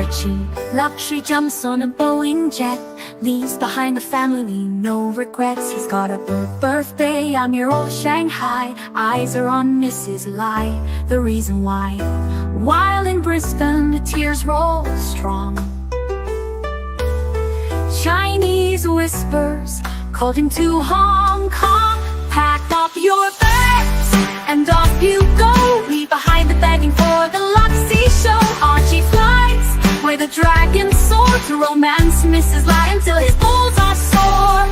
ArchieLuxury jumps on a Boeing jet, leaves behind the family, no regrets. He's got a birthday, I'm your old Shanghai. Eyes are on Mrs. Lai, the reason why. While in Brisbane, the tears roll strong. Chinese whispers called him to Hong Kong. Pack up your bags and off you go. Leave behind the begging for the Luxy show. Archie flies where the dragon soared to romance Mrs. Lai until his balls are sore.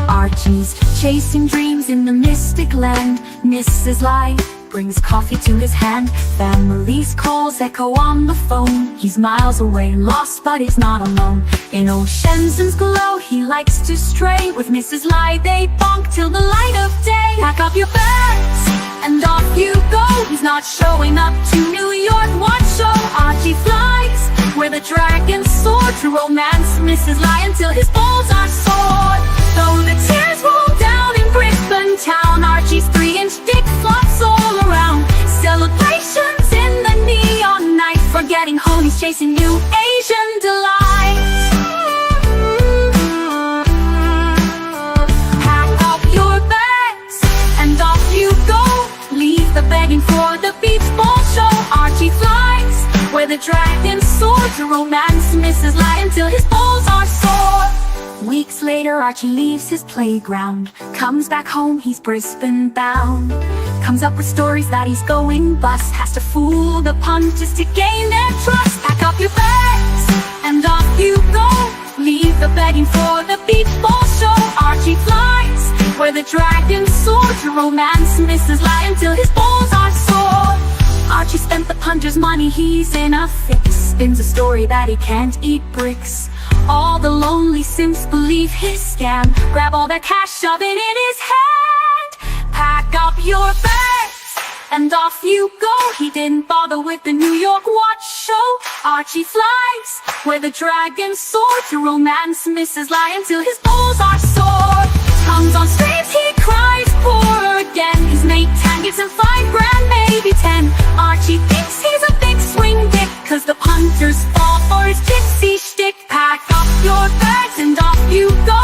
Archie's chasing dreams in the mystic land. Mrs. Lai brings coffee to his hand. Family's calls echo on the phone. He's miles away, lost, but he's not alone. In old Shenzhen's glow, he likes to stray. With Mrs. Lai, they bonk till the light of day. Pack up your bags and off you go. He's not showing up to New York, what show? Archie flies where the dragons soar to romance Mrs. Lai until his balls are sore. Though the tears roll down in Brisbane town, Archie's 3-inch dick flops all around. Celebrations in the neon night, forgetting home, he's chasing new Asian delights. Pack up your bags and off you go. Leave the begging for the beach ball show. Archie flies where the dragons soar to romance Mrs. Lai until his balls are sore. Weeks later, Archie leaves his playground, comes back home, he's Brisbane bound. Comes up with stories that he's going bust, has to fool the punters to gain their trust. Pack up your bags and off you go. Leave the begging for the beach ball show. Archie flies where the dragons soar to romance Mrs. Lai until his balls are sore. Archie spent the punter's money, he's in a fix. Spins a story that he can't eat bricks. All the lonely simps believe his scam. Grab all their cash, shove it in his hand. Pack up your bags and off you go. He didn't bother with the New York watch show. Archie flies where the dragons soar to romance Mrs. Lai until his balls are sore. Comes on streams, he cries poor again. His mate Tan gives him $5 grand, maybe 10. Archie thinks he's a big swing dick, cause the punters fall for his gypsy shtick. Pack up your bags and off you go.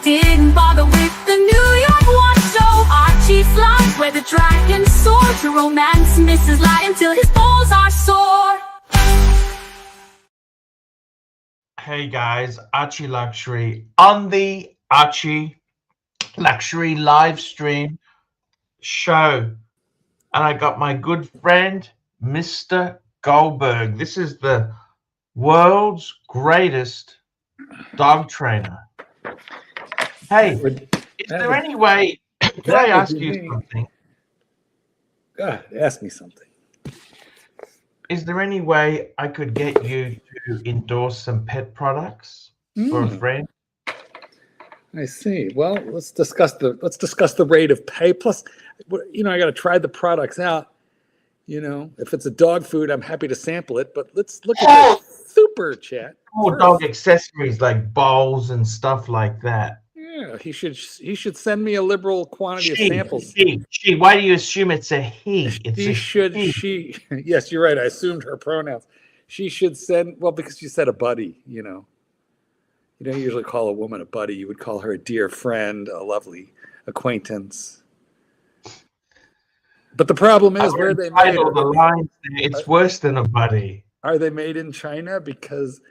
Didn't bother with the New York watch show. Archie flies where the dragons soar to romance Mrs. Lai until his balls are sore. Hey guys, ArchieLuxury on the ArchieLuxury live stream show, and I got my good friend Mr. Goldberg. This is the world's greatest dog trainer. Hey, is there any way, could I ask you something? God, ask me something. Is there any way I could get you to endorse some pet products for a friend? I see. Well, let's discuss the rate of pay. Plus, you know, I got to try the products out. You know, if it's a dog food, I'm happy to sample it. But let's look at the super chat. More dog accessories like bowls and stuff like that. Yeah, he should send me a liberal quantity of samples. She. Why do you assume it's a he? It's she. Yes, you're right. I assumed her pronouns. She should send. Well, because you said a buddy. You know, you don't usually call a woman a buddy. You would call her a dear friend, a lovely acquaintance. But the problem is, where they made it. It's worse than a buddy. Are they made in China? Because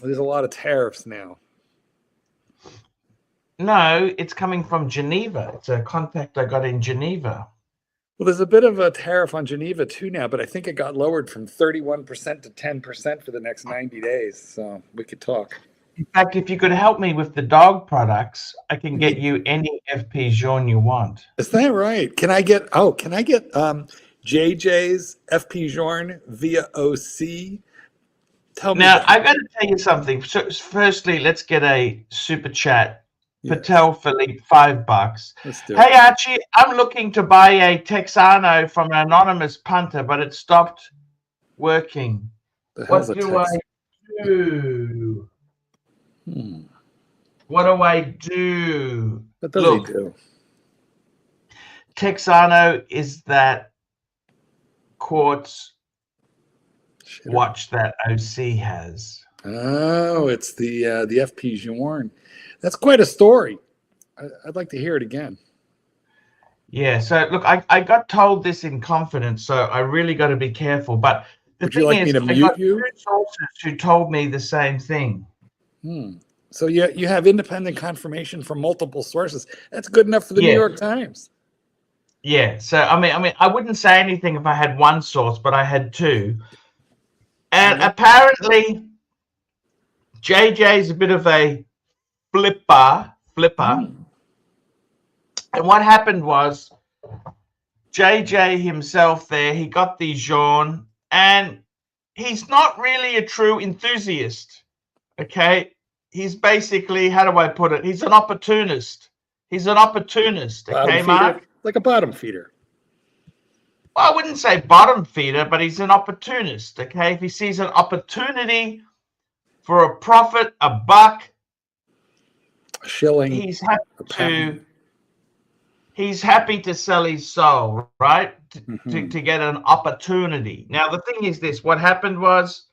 there's a lot of tariffs now. No, it's coming from Geneva. It's a contact I got in Geneva. Well, there's a bit of a tariff on Geneva too now, but I think it got lowered from 31% to 10% for the next 90 days. So we could talk. In fact, if you could help me with the dog products, I can get you any FP Journe you want. Is that right? Can I get JJ's FP Journe via OC? Tell me. Now, I got to tell you something. So, firstly, let's get a super chat. Yes. Patel Philippe, $5. Hey Archie, I'm looking to buy a Texano from an anonymous punter, but it stopped working. What do I do? What do I do? What does he do? Texano is that quartz Shitter. watch that OC has. Oh, it's the FP Journe. That's quite a story. I'd like to hear it again. Yeah, so look, I got told this in confidence, so I really got to be careful. But the Would you thing like me is, to I mute got you? 2 sources who told me the same thing. So you have independent confirmation from multiple sources. That's good enough for the New Yeah. York Times. Yeah, so I mean, I wouldn't say anything if I had 1 source, but I had 2. And apparently, JJ's a bit of a flipper. And what happened was, JJ himself there, he got the Journe, and he's not really a true enthusiast, okay? He's basically, how do I put it? He's an opportunist. He's an opportunist, okay, Mark? Like a bottom feeder. Well, I wouldn't say bottom feeder, but he's an opportunist, okay? If he sees an opportunity for a profit, a buck, A shilling. He's happy to sell his soul, right? To get an opportunity. Now, the thing is this. What happened was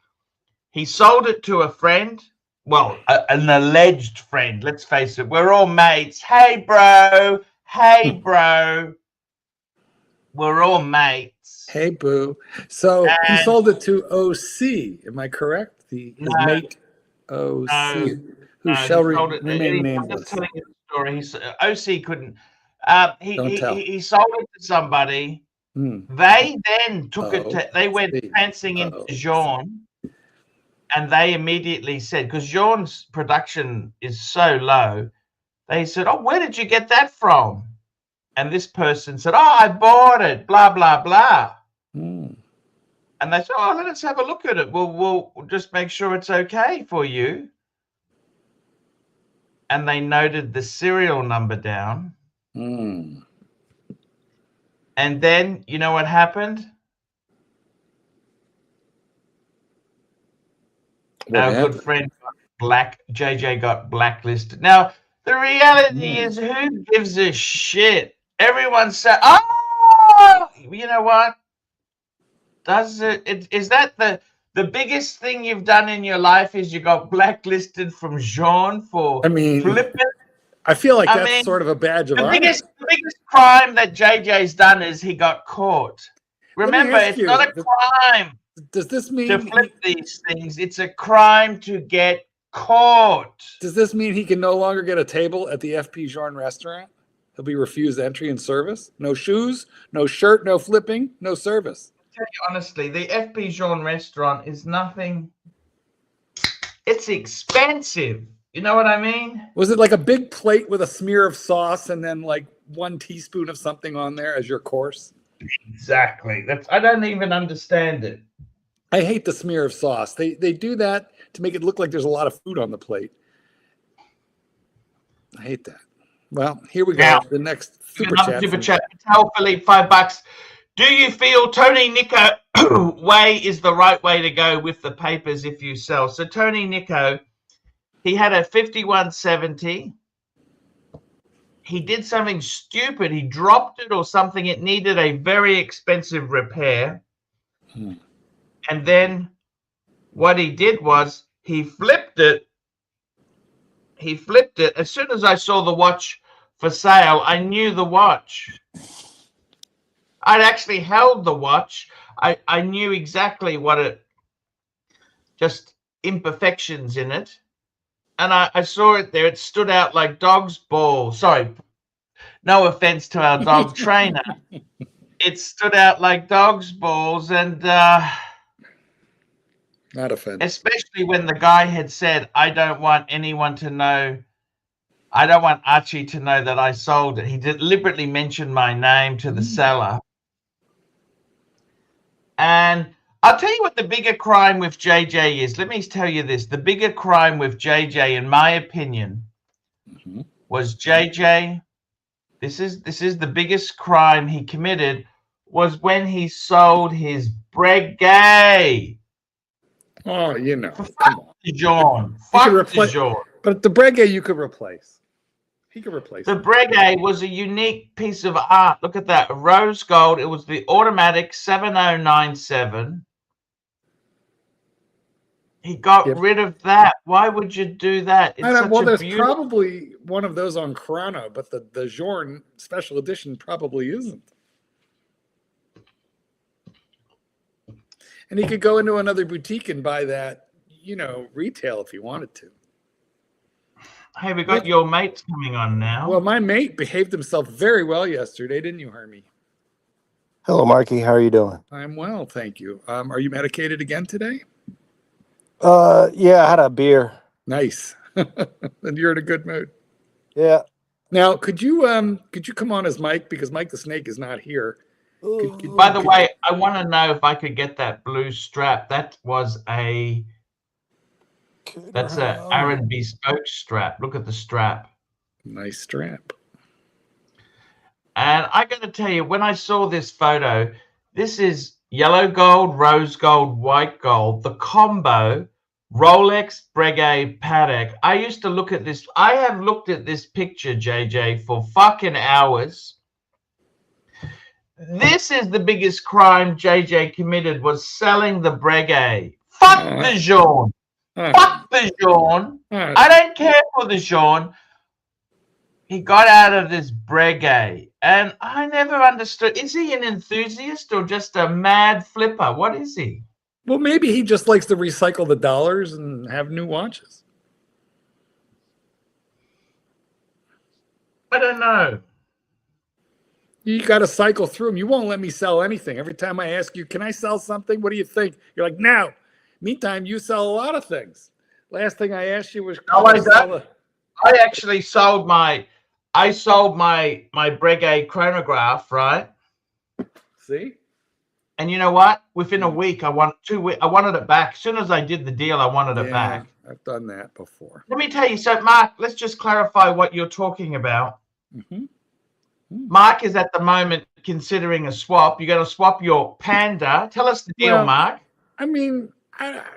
he sold it to a friend. Well, an alleged friend. Let's face it. We're all mates. Hey, bro. Hey, bro. We're all mates. Hey, boo. So he sold it to OC. Am I correct? His mate OC, who shall remain nameless. I'm just telling you the story. OC couldn't. He sold it to somebody. They then took it. They went prancing into Journe, and they immediately said, because Journe's production is so low, they said, "Oh, where did you get that from?" And this person said, "Oh, I bought it, blah, blah, blah." And they said, "Oh, let's have a look at it. We'll just make sure it's okay for you." And they noted the serial number down. And then, you know what happened? Good friend JJ got blacklisted. Now, the reality is, who gives a shit? Everyone said, "Oh, you know what? Is that the biggest thing you've done in your life is you got blacklisted from Journe for flipping?" I feel like that's sort of a badge of honor. The biggest crime that JJ's done is he got caught. Remember, it's not a crime. Does this mean to flip these things? It's a crime to get caught. Does this mean he can no longer get a table at the FP Journe restaurant? He'll be refused entry and service. No shoes, no shirt, no flipping, no service. I'll tell you honestly, the FP Journe restaurant is nothing. It's expensive. You know what I mean? Was it like a big plate with a smear of sauce and then like 1 teaspoon of something on there as your course? Exactly. I don't even understand it. I hate the smear of sauce. They do that to make it look like there's a lot of food on the plate. I hate that. Well, here we go. Now, the next super chat. Tell Philippe $5. Do you feel Tony Nico way is the right way to go with the papers if you sell? So Tony Nico, he had a 5170. He did something stupid. He dropped it or something. It needed a very expensive repair. And then what he did was he flipped it. He flipped it. As soon as I saw the watch for sale, I knew the watch. I'd actually held the watch. I knew exactly what just imperfections in it. And I saw it there. It stood out like dog's balls. Sorry, no offense to our dog trainer. It stood out like dog's balls. And not offense. Especially when the guy had said, "I don't want anyone to know. I don't want Archie to know that I sold it." He deliberately mentioned my name to the seller. And I'll tell you what the bigger crime with JJ is. Let me tell you this. The bigger crime with JJ, in my opinion, was JJ. This is the biggest crime he committed, was when he sold his Breguet. Oh, you know. Fuck the Journe. Fuck the Journe. But the Breguet you could replace. He could replace The it. Breguet was a unique piece of art. Look at that. Rose gold. It was the automatic 7097. He got rid of that. Why would you do that? It's such well, a there's beautiful... probably one of those on Chrono, but the Journe special edition probably isn't. And he could go into another boutique and buy that, you know, retail if he wanted to. Hey, we got your mates coming on now. Well, my mate behaved himself very well yesterday, didn't you, Hermie? Hello, Marky. How are you doing? I'm well, thank you. Are you medicated again today? Yeah, I had a beer. Nice. And you're in a good mood. Yeah. Now, could you come on as Mike, because Mike the Snake is not here. By the way, I want to know if I could get that blue strap. That was that's a Aaron bespoke strap. Look at the strap. Nice strap. And I got to tell you, when I saw this photo, this is yellow gold, rose gold, white gold, the combo, Rolex, Breguet, Patek. I used to look at this. I have looked at this picture, JJ, for fucking hours. This is the biggest crime JJ committed, was selling the Breguet. Fuck the Journe. Fuck the Journe. I don't care for the Journe. He got out of this Breguet. And I never understood. Is he an enthusiast or just a mad flipper? What is he? Well, maybe he just likes to recycle the dollars and have new watches. I don't know. You got to cycle through them. You won't let me sell anything. Every time I ask you, can I sell something? What do you think? You're like, no. Meantime, you sell a lot of things. Last thing I asked you was, I actually sold my Breguet chronograph, right? See? And you know what? Within a week, I wanted it back. As soon as I did the deal, I wanted it back. I've done that before. Let me tell you. So, Mark, let's just clarify what you're talking about. Mm-hmm. Mark is at the moment considering a swap. You're going to swap your Panda. Tell us the deal, Mark. I mean,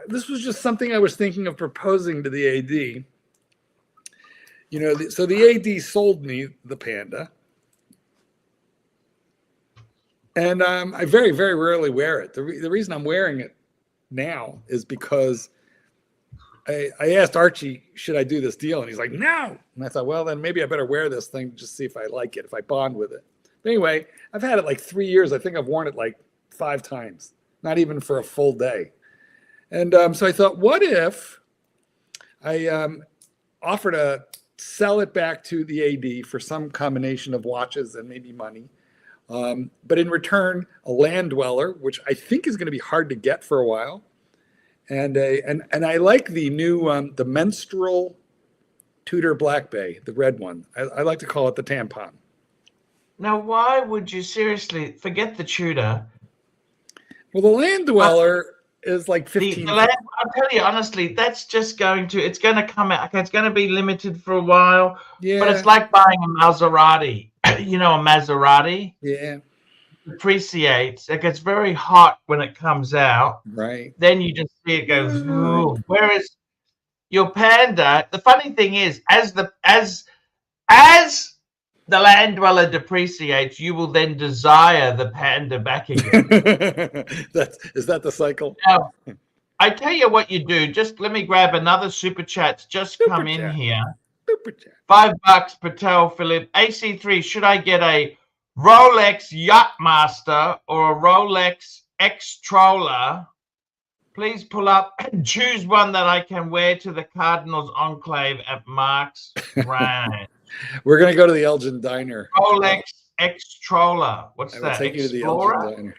this was just something I was thinking of proposing to the AD. You know, so the AD sold me the Panda. And I very, very rarely wear it. The reason I'm wearing it now is because I asked Archie, should I do this deal? And he's like, no. And I thought, well, then maybe I better wear this thing to just see if I like it, if I bond with it. But anyway, I've had it like 3 years. I think I've worn it like 5 times, not even for a full day. And so I thought, what if I offer to sell it back to the AD for some combination of watches and maybe money. But in return, a land dweller, which I think is going to be hard to get for a while. And I like the new the menstrual Tudor Black Bay, the red one. I like to call it the tampon. Now, why would you seriously forget the Tudor? Well, the land dweller is like 15. I'll tell you honestly, that's just it's going to come out. It's going to be limited for a while. Yeah. But it's like buying a Maserati. You know, a Maserati. Yeah. Appreciates. It gets very hot when it comes out. Right. Then you just see it goes. Ooh. Whereas your Panda, the funny thing is, as the land dweller depreciates, you will then desire the Panda back again. Is that the cycle? Now, I tell you what you do. Just let me grab another super chat. Just come in here. Super chat. $5, Patel, Philip. AC3, should I get a Rolex Yachtmaster or a Rolex X-Troller? Please pull up and choose one that I can wear to the Cardinals Enclave at Mark's Ranch. We're going to go to the Elgin Diner. Rolex X-Troller. What's that? I'll take you to the Explorer? Elgin Diner.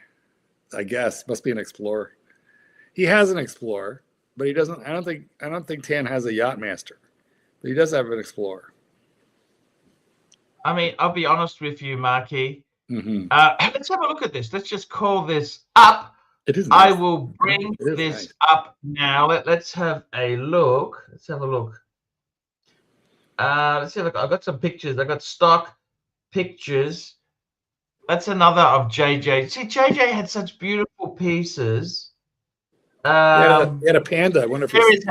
I guess. Must be an Explorer. He has an Explorer, but he doesn't. I don't think Tan has a Yachtmaster. But he does have an Explorer. I mean, I'll be honest with you, Marky. Mm-hmm. Let's have a look at this. Let's just call this up. It is nice. I will bring this up now. Let's have a look. Let's have a look. Let's see. Look, I've got some pictures. I've got stock pictures. That's another of JJ. See, JJ had such beautiful pieces. He had a Panda. I wonder if there is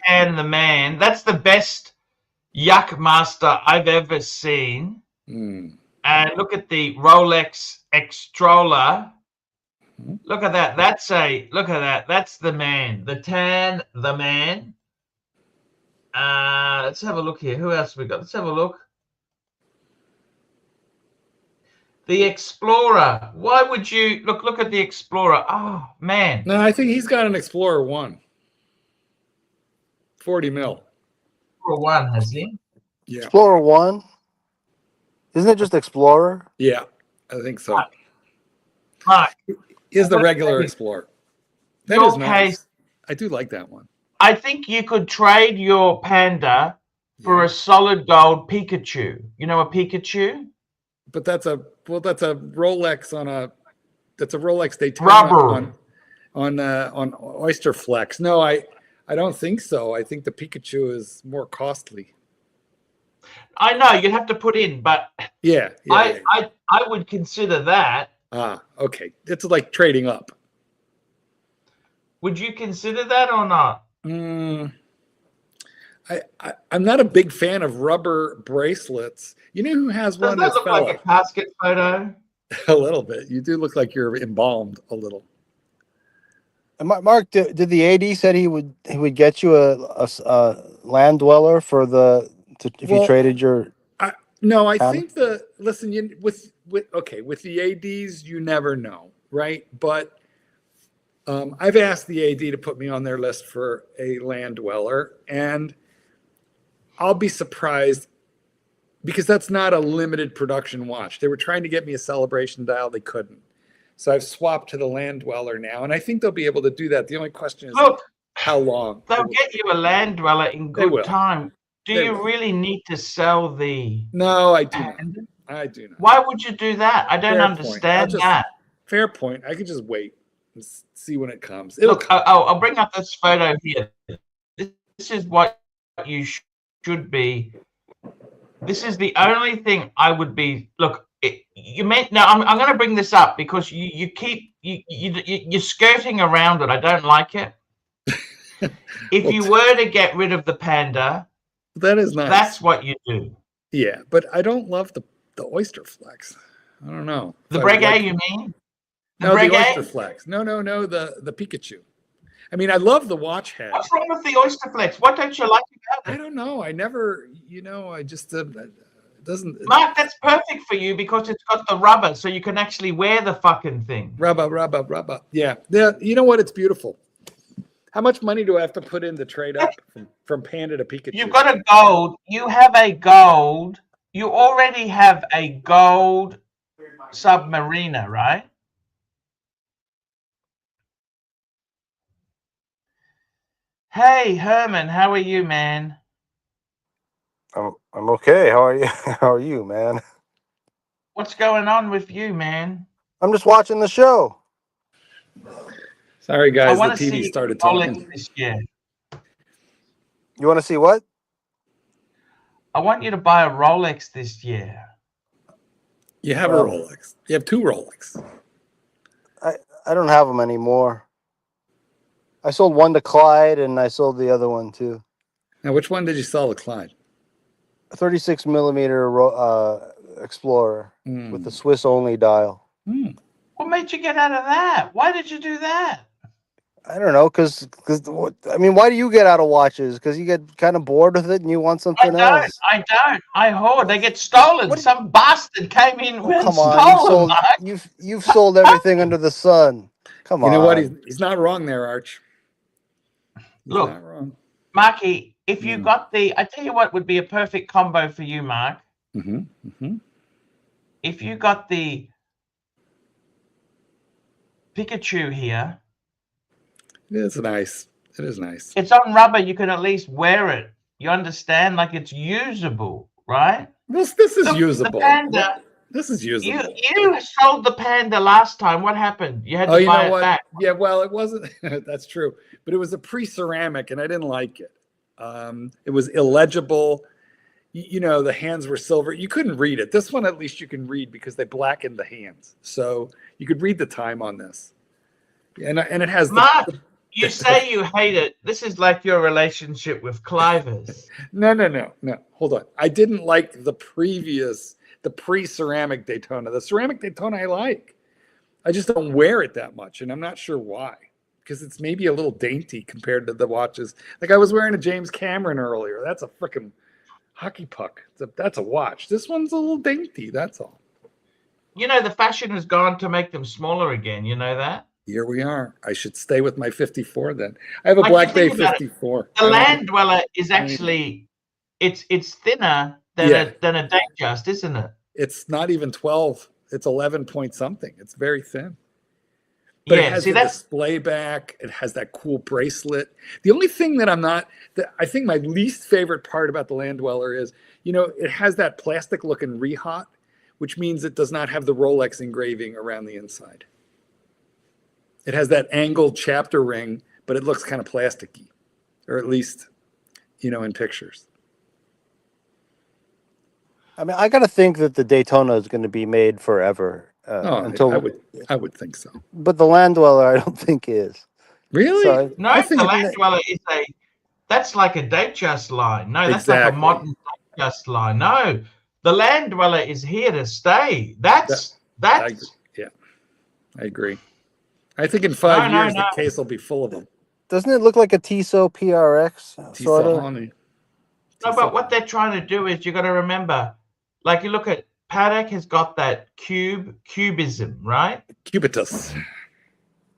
Pan the Man. That's the best yuck master I've ever seen. Mm. And look at the Rolex Extroller. Look at that. Look at that. That's the man. The man. Let's have a look here. Who else we got? Let's have a look. The Explorer. Why would you look at the Explorer? Oh man. No, I think he's got an Explorer 1. 40 mil. Explorer 1, has he? Yeah. Explorer 1? Isn't it just Explorer? Yeah, I think so. Right. Is the regular Explorer. That is nice. I do like that one. I think you could trade your Panda for a solid gold Pikachu. You know a Pikachu? But that's a Rolex that's a Rolex Daytona Rubber. on Oyster Flex. No, I don't think so. I think the Pikachu is more costly. I know you'd have to put in, but I would consider that. Ah, okay. It's like trading up. Would you consider that or not? I'm not a big fan of rubber bracelets. You know who has one? Does that look like a casket photo? A little bit. You do look like you're embalmed a little. And Mark, did the AD said he would get you a land dweller for if you traded your? No, I think listen, with the ADs, you never know, right? But I've asked the AD to put me on their list for a land dweller, and I'll be surprised because that's not a limited production watch. They were trying to get me a celebration dial, they couldn't. So I've swapped to the land dweller now, and I think they'll be able to do that. The only question is how long. They'll get you a land dweller in good time. Do you really need to sell the? No, I do not. I do not. Why would you do that? I don't understand that. Fair point. I could just wait and see when it comes. Look, I'll bring up this photo here. This is what you should be. This is the only thing I would be. Look, you meant now. I'm going to bring this up because you're skirting around it. I don't like it. If you were to get rid of the Panda. That is nice. That's what you do. Yeah, but I don't love the Oyster Flex. I don't know. The Breguet, you mean? No, the Oyster Flex. No, the Pikachu. I mean, I love the watch head. What's wrong with the Oyster Flex? What don't you like about it? I don't know. I never, I just it doesn't. Mark, that's perfect for you because it's got the rubber, so you can actually wear the fucking thing. Rubber. Yeah. You know what? It's beautiful. How much money do I have to put in to trade up from Panda to Pikachu? You've got a gold. You have a gold. You already have a gold Submariner, right? Hey, Herman, how are you, man? I'm okay. How are you? How are you, man? What's going on with you, man? I'm just watching the show. Sorry, guys. The TV started talking. This year. You want to see what? I want you to buy a Rolex this year. You have a Rolex. You have 2 Rolex. I don't have them anymore. I sold one to Clyde, and I sold the other one too. Now, which one did you sell to Clyde? A 36 millimeter Explorer with the Swiss only dial. What made you get out of that? Why did you do that? I don't know, because I mean, why do you get out of watches? Because you get kind of bored with it and you want something else. I don't. I hoard. They get stolen. Some bastard came in and come stole on, you've sold everything under the sun. Come on. You know what? He's not wrong there, Arch. Look, not wrong. Marky, if you got I tell you what would be a perfect combo for you, Mark. If you got the Pikachu here. It is nice. It is nice. It's on rubber. You can at least wear it. You understand? Like it's usable, right? This is usable. The Panda, this is usable. You sold the Panda last time. What happened? You had to buy it back. Yeah, well, it wasn't. That's true. But it was a pre-ceramic, and I didn't like it. It was illegible. The hands were silver. You couldn't read it. This one, at least you can read because they blackened the hands. So you could read the time on this. And it has You say you hate it. This is like your relationship with Clivers. No. Hold on. I didn't like the pre-ceramic Daytona. The ceramic Daytona I like. I just don't wear it that much, and I'm not sure why. Because it's maybe a little dainty compared to the watches. Like I was wearing a James Cameron earlier. That's a freaking hockey puck. That's a watch. This one's a little dainty. That's all. You know, the fashion has gone to make them smaller again. You know that? Here we are. I should stay with my 54 then. I have a Black Bay 54. The Land Dweller is actually, it's thinner than a Datejust, isn't it? It's not even 12. It's 11 point something. It's very thin. But it has the display back. It has that cool bracelet. The only thing that I think my least favorite part about the Land Dweller is, you know, it has that plastic looking rehaut, which means it does not have the Rolex engraving around the inside. It has that angled chapter ring, but it looks kind of plasticky, or at least, you know, in pictures. I mean, I got to think that the Daytona is going to be made forever. Until I would think so. But the Land Dweller, I don't think is. Really? So no, the Land Dweller is that's like a Datejust line. No, that's like a modern Datejust line. No, the Land Dweller is here to stay. That's. I agree. I think in 5 years the case will be full of them. Doesn't it look like a Tissot PRX? Sort of. No, but what they're trying to do is you got to remember, like you look at Patek has got that cubism, right? Cubitus.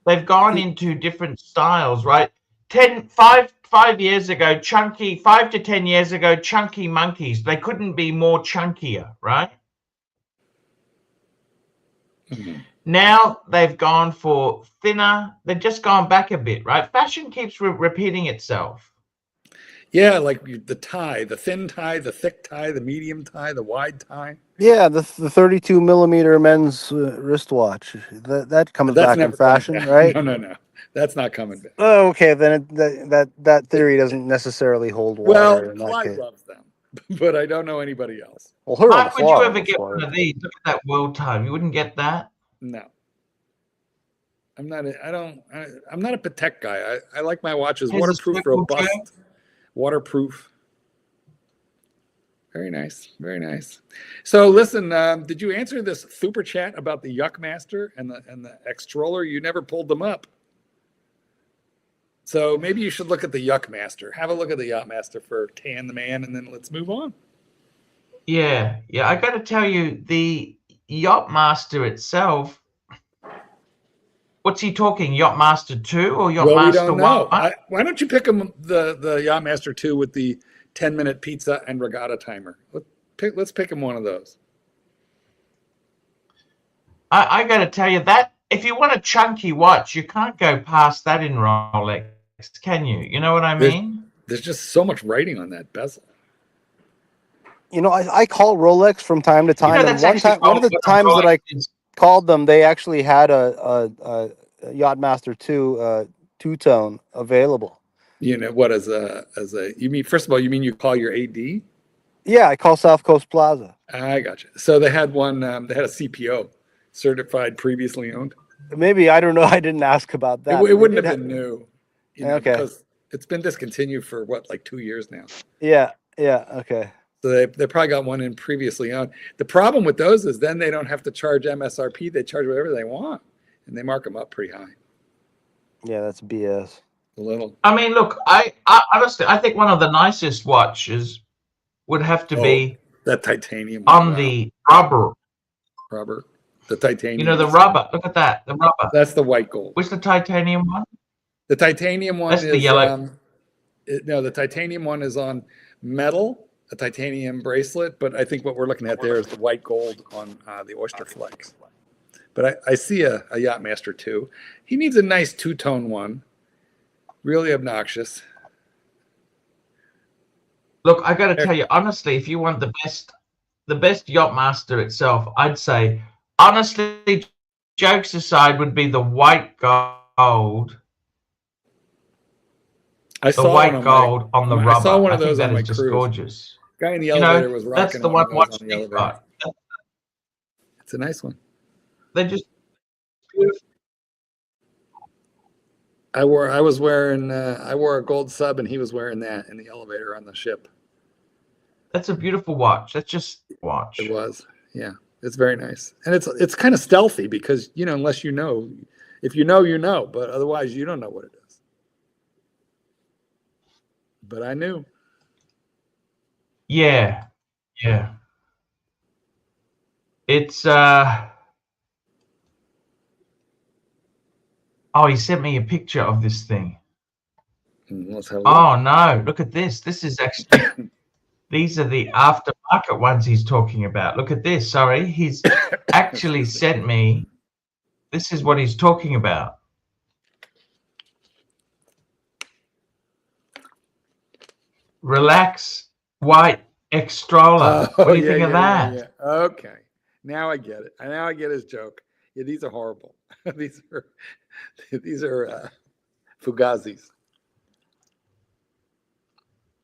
They've gone into different styles, right? 5 years ago, 5 to 10 years ago, chunky monkeys. They couldn't be more chunkier, right? Mm-hmm. Now they've gone for thinner. They've just gone back a bit, right? Fashion keeps repeating itself. Yeah, like the tie, the thin tie, the thick tie, the medium tie, the wide tie. Yeah, the 32 millimeter men's wristwatch. That comes back in fashion, right? No. That's not coming back. Oh, okay. Then that theory doesn't necessarily hold water. Well, Clyde loves them, but I don't know anybody else. Well, why would you ever get one of these? Look at that world time. You wouldn't get that? No. I'm not a Patek guy. I like my watches waterproof, robust. Waterproof. Very nice. Very nice. So listen, did you answer this super chat about the Yuckmaster and the X-Troller? You never pulled them up. So maybe you should look at the Yuckmaster. Have a look at the Yuckmaster for Tan the Man, and then let's move on. Yeah. I got to tell you, the Yachtmaster itself. What's he talking? Yachtmaster 2 or Yachtmaster 1? Why don't you pick him the Yachtmaster 2 with the 10-minute pizza and regatta timer? Let's pick him one of those. I got to tell you that if you want a chunky watch, you can't go past that in Rolex, can you? You know what I mean? There's just so much writing on that bezel. You know, I call Rolex from time to time. And one of the times that I called them, they actually had a Yachtmaster 2 two-tone available. You know what? You mean, first of all, you call your AD? Yeah, I call South Coast Plaza. I got you. So they had one. They had a CPO, certified previously owned. Maybe, I don't know. I didn't ask about that. It wouldn't have been new. Okay. Because it's been discontinued for like 2 years now. Yeah. Okay. So they probably got one in previously owned. The problem with those is then they don't have to charge MSRP. They charge whatever they want, and they mark them up pretty high. Yeah, that's BS. A little. I mean, look, I honestly, I think one of the nicest watches would have to be that titanium on the rubber. The titanium. You know, the rubber. Look at that. The rubber. That's the white gold. What's the titanium one? The titanium one is the yellow. No, the titanium one is on metal, a titanium bracelet. But I think what we're looking at there is the white gold on the oyster flex. But I see a Yachtmaster 2. He needs a nice two-tone one. Really obnoxious. Look, I got to tell you, honestly, if you want the best Yachtmaster itself, I'd say, honestly, jokes aside, would be the white gold. I saw white gold on the rubber. I saw one of those on my just cruise. Gorgeous. Guy in the elevator was rocking. That's the one watching the elevator. It's a nice one. It's a nice one. They're just beautiful. I wore a gold sub, and he was wearing that in the elevator on the ship. That's a beautiful watch. That's just watch. It was, yeah. It's very nice, and it's kind of stealthy because unless you know, if you know, but otherwise you don't know what it is. But I knew. Yeah. It's oh, he sent me a picture of this thing. Let's have a look. Oh no, look at this. This is actually these are the aftermarket ones he's talking about. Look at this. Sorry, he's actually sent me. This is what he's talking about. Relax white extroller. What do you think of that? Yeah. Okay, now I get it. Now I get his joke. Yeah, these are horrible. these are Fugazis.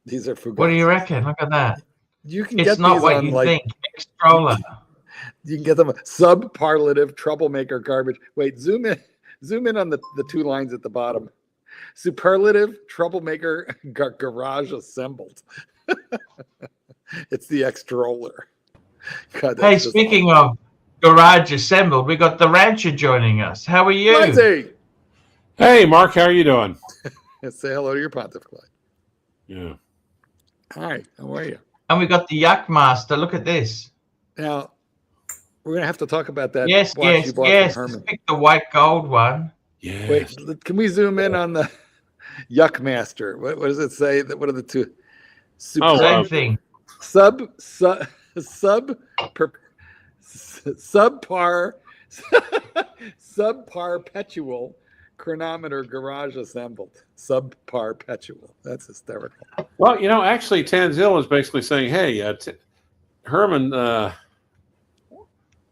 These are Fugazis. What do you reckon? Look at that. You can It's get not these what on, you like, think. Extroller. You can get them subparlative troublemaker garbage. Wait, zoom in on the two lines at the bottom. Superlative troublemaker garage assembled. It's the X-Troller. Hey, speaking of garage assembled, we got the Rancher joining us. How are you? Clancy! Hey, Mark, how are you doing? Say hello to your Pontiff, Clyde. Yeah. Hi, how are you? And we got the Yuck Master. Look at this. Now, we're going to have to talk about that Yes. watch you bought from Herman. Pick the white gold one. Yeah. Wait, can we zoom in on the Yuck Master? What does it say? What are the two? Same thing. Subpar perpetual chronometer garage assembled. Subpar perpetual. That's hysterical. Well, actually, Tanzil is basically saying, hey, Herman,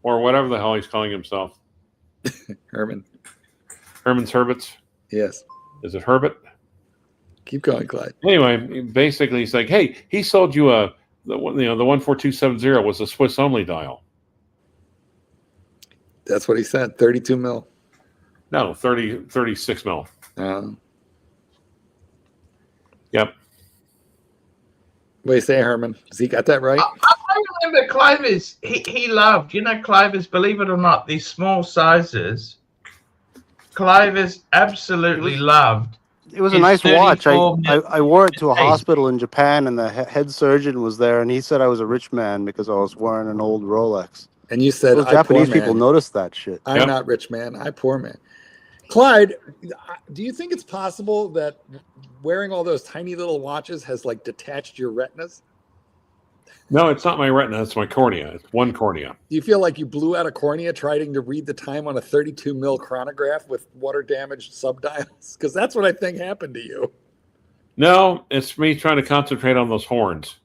or whatever the hell he's calling himself. Herman's Herbets. Yes. Is it Herbert? Keep going, Clyde. Anyway, basically, he's like, hey, he sold you the 14270 was a Swiss only dial. That's what he said. 32 mil. No, 36 mil. Yep. What do you say, Herman? Has he got that right? I remember Cliver's. He loved, Cliver's, believe it or not, these small sizes. Cliver's absolutely loved. It was a nice watch. I wore it to a hospital in Japan, and the head surgeon was there, and he said I was a rich man because I was wearing an old Rolex. And you said, those Japanese people noticed that shit. I'm not rich man. I poor man. Clyde, do you think it's possible that wearing all those tiny little watches has like detached your retinas? No, it's not my retina. It's my cornea. It's one cornea. Do you feel like you blew out a cornea trying to read the time on a 32 mil chronograph with water damaged subdials? Because that's what I think happened to you. No, it's me trying to concentrate on those horns.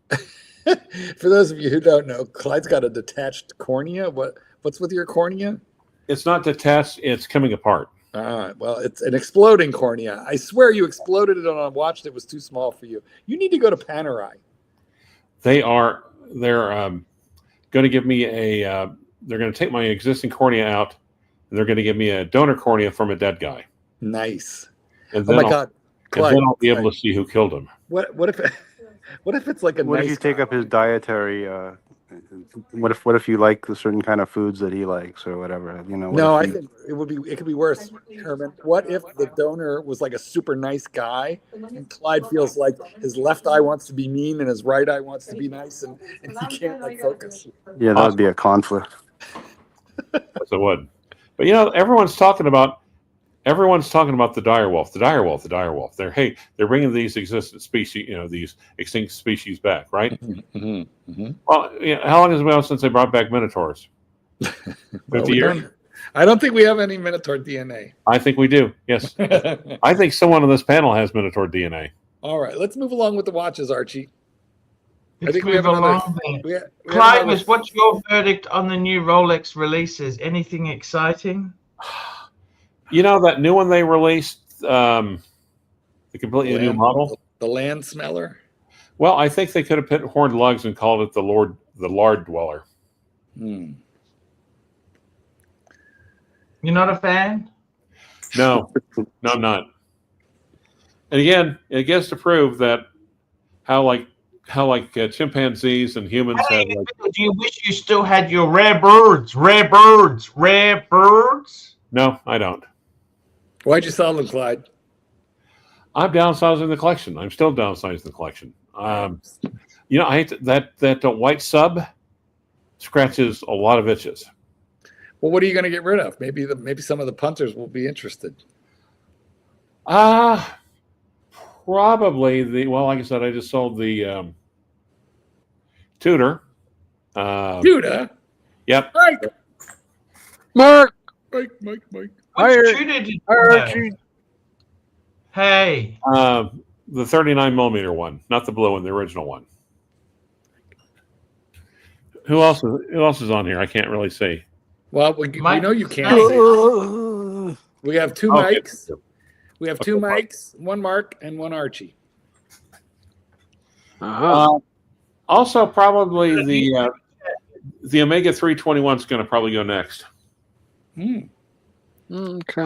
For those of you who don't know, Clyde's got a detached cornea. What's with your cornea? It's not detached. It's coming apart. All right. Well, it's an exploding cornea. I swear you exploded it on a watch that was too small for you. You need to go to Panerai. They're going to give me they're going to take my existing cornea out, and they're going to give me a donor cornea from a dead guy. Nice. And then God. Clyde, and then I'll be able to see who killed him. What if it's like a what nice if you take up his dietary what if you like the certain kind of foods that he likes or whatever, No, I think it could be worse, Herman. What if the donor was like a super nice guy and Clyde feels like his left eye wants to be mean and his right eye wants to be nice and he can't like focus? Yeah, that would be a conflict. Yes, it would. But everyone's talking about the dire wolf. They're bringing these existent species, these extinct species back, right? Mm-hmm. Well, how long has it been since they brought back minotaurs? 50 years? I don't think we have any minotaur DNA. I think we do. Yes. I think someone on this panel has minotaur DNA. All right, let's move along with the watches, Archie. Let's move along. Clyde, what's your verdict on the new Rolex releases? Anything exciting? That new one they released, the completely new model, the land smeller. Well, I think they could have put horned lugs and called it the Lard Dweller. You're not a fan? No, I'm not. And again, it gets to prove that how chimpanzees and humans have like. Do you wish you still had your rare birds? Rare birds. Rare birds. No, I don't. Why'd you sell them, Clyde? I'm downsizing the collection. I'm still downsizing the collection. You know, I hate that white sub scratches a lot of itches. Well, what are you going to get rid of? Maybe some of the punters will be interested. Probably like I said, I just sold the Tudor. Tudor? Yep. Mike. Mark. Mike. Which Tudor did you Archie. have? Hey. The 39 millimeter one, not the blue one, the original one. Who else is on here? I can't really see. Well, we know you can't see. We have two Okay. mics. We have two mics, one Mark and one Archie. Also, probably the Omega 321 is going to probably go next. Okay.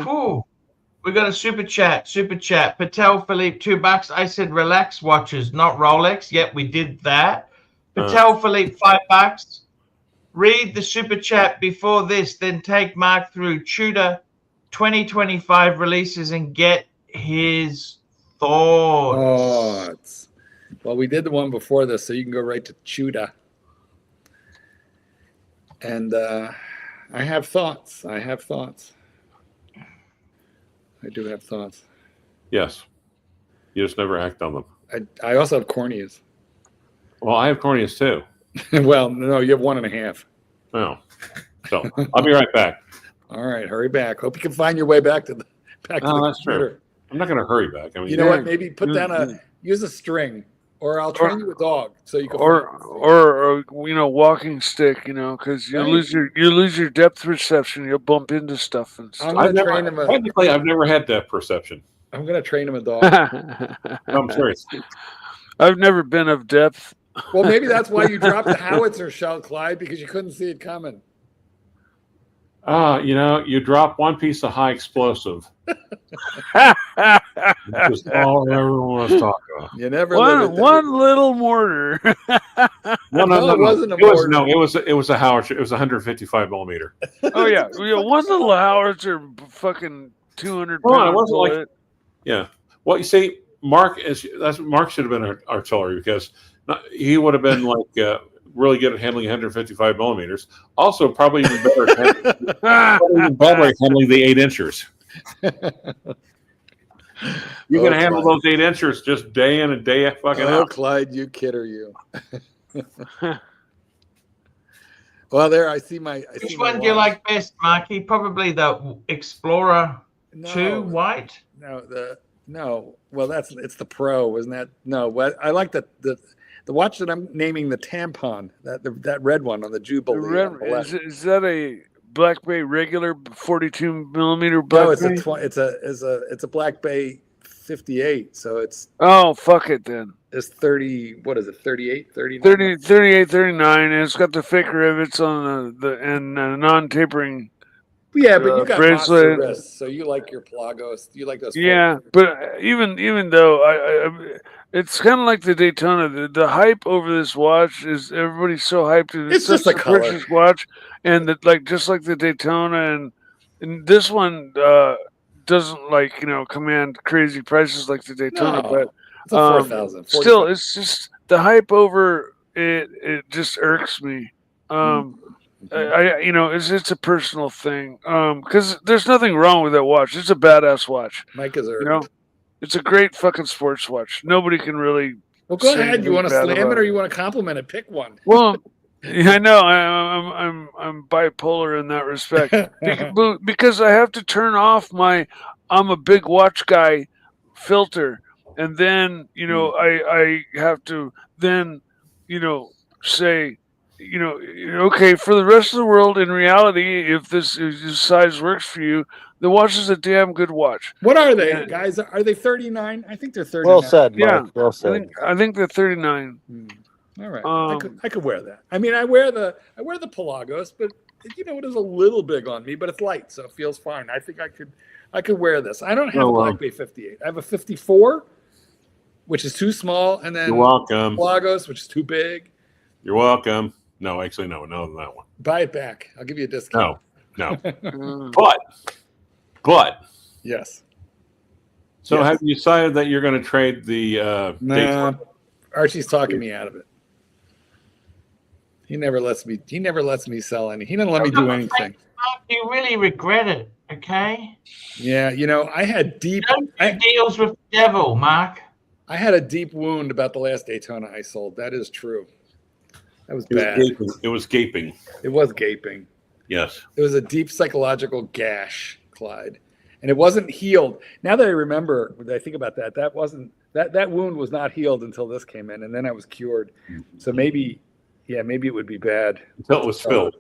Cool. We got a super chat. Patel Philippe, $2. I said relax watches, not Rolex. Yep, we did that. Patel Philippe, $5. Read the super chat before this, then take Mark through Tudor 2025 releases and get his thoughts. Well, we did the one before this, so you can go right to Tudor. And I have thoughts. I do have thoughts. Yes. You just never act on them. I also have corneas. Well, I have corneas too. Well, no, you have 1.5. Oh. So I'll be right back. All right, hurry back. Hope you can find your way back to the That's computer. true. I'm not going to hurry back. I mean, You know what? Maybe put down use a string, or I'll train you a dog so you can. Or walking stick. Because you lose your depth perception. You'll bump into stuff and stuff. I've never had depth perception. I'm gonna train him a dog. I'm serious. I've never been of depth. Well, maybe that's why you dropped the howitzer shell, Clyde, because you couldn't see it coming. You drop one piece of high explosive. Just all everyone wants to talk about. You never one little mortar. No, it wasn't a mortar. It was a howitzer. It was 155 millimeter. Oh yeah, one little howitzer, fucking 200 Well, it pound wasn't bullet. like, yeah. Well, you see, Mark should have been an artillery because he would have been like really good at handling 155 millimeters. Also, probably even better at handling the 8 inchers. You can handle those 8 inchers just day in and day fucking out. Clyde, you kidder you. Well, there I see my. Which one do you like best, Marky? Probably the Explorer 2 white. No. Well, it's the Pro, isn't that? No, I like the watch that I'm naming the Tampon. That red one on the Jubilee. Is that a Black Bay regular 42 millimeter Black No, Bay? it's a Black Bay 58. So it's fuck it then. It's 30. What is it? 38, 39? 38, 39, and it's got the fake rivets on the non-tapering. Yeah, but you got monster bracelet. wrists, so you like your Plagos. You like those. Yeah, but even though I it's kind of like the Daytona. The hype over this watch is everybody's so hyped. It's just such a a color. precious watch, and just like the Daytona, and this one doesn't command crazy prices like the Daytona, No, but it's a 4,000. still, it's just the hype over it. It just irks me. It's a personal thing. Because there's nothing wrong with that watch. It's a badass watch. Mike is irked. It's a great fucking sports watch. Nobody can really. Well, go say ahead. You anything want to bad slam about it or you want to compliment it? Pick one. Well, yeah, I know. I'm bipolar in that respect because I have to turn off my I'm a big watch guy filter, and then I have to then say okay, for the rest of the world, in reality, if this size works for you, the watch is a damn good watch. What are they, guys? Are they 39? I think they're 39. Well said, Mark. Yeah, well said. I think they're 39. All right, I could wear that. I mean, I wear the Pelagos, but it is a little big on me, but it's light, so it feels fine. I think I could wear this. I don't have a Black Bay 58. I have a 54, which is too small, and then You're welcome. Lagos, which is too big. You're welcome. No, actually, no, that one. Buy it back. I'll give you a discount. No. Mm. But. Yes. So Yes. have you decided that you're going to trade the Nah, Archie's talking me out of it. He never lets me sell any. He doesn't let me do anything. Mark, you really regret it, okay? Yeah, I had deep Don't do deals with the devil, Mark. I had a deep wound about the last Daytona I sold. That is true. That was bad. It was gaping. It was gaping. Yes. It was a deep psychological gash, Clyde. And it wasn't healed. Now that I remember, when I think about that, that wound was not healed until this came in, and then I was cured. So maybe it would be bad. Until it was filled.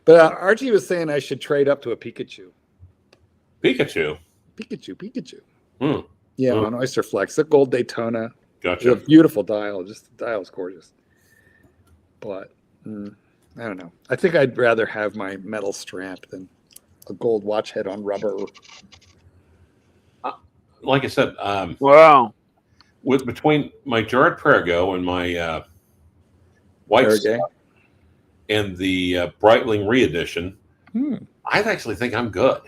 But Archie was saying I should trade up to a Pikachu. Pikachu. Hmm. Yeah, on Oyster Flex, a gold Daytona. Gotcha. It's a beautiful dial. Just the dial is gorgeous. But I don't know. I think I'd rather have my metal strap than a gold watch head on rubber. Like I said, Wow. between my Journe Prego and my white stuff and the Breitling re-edition, I actually think I'm good.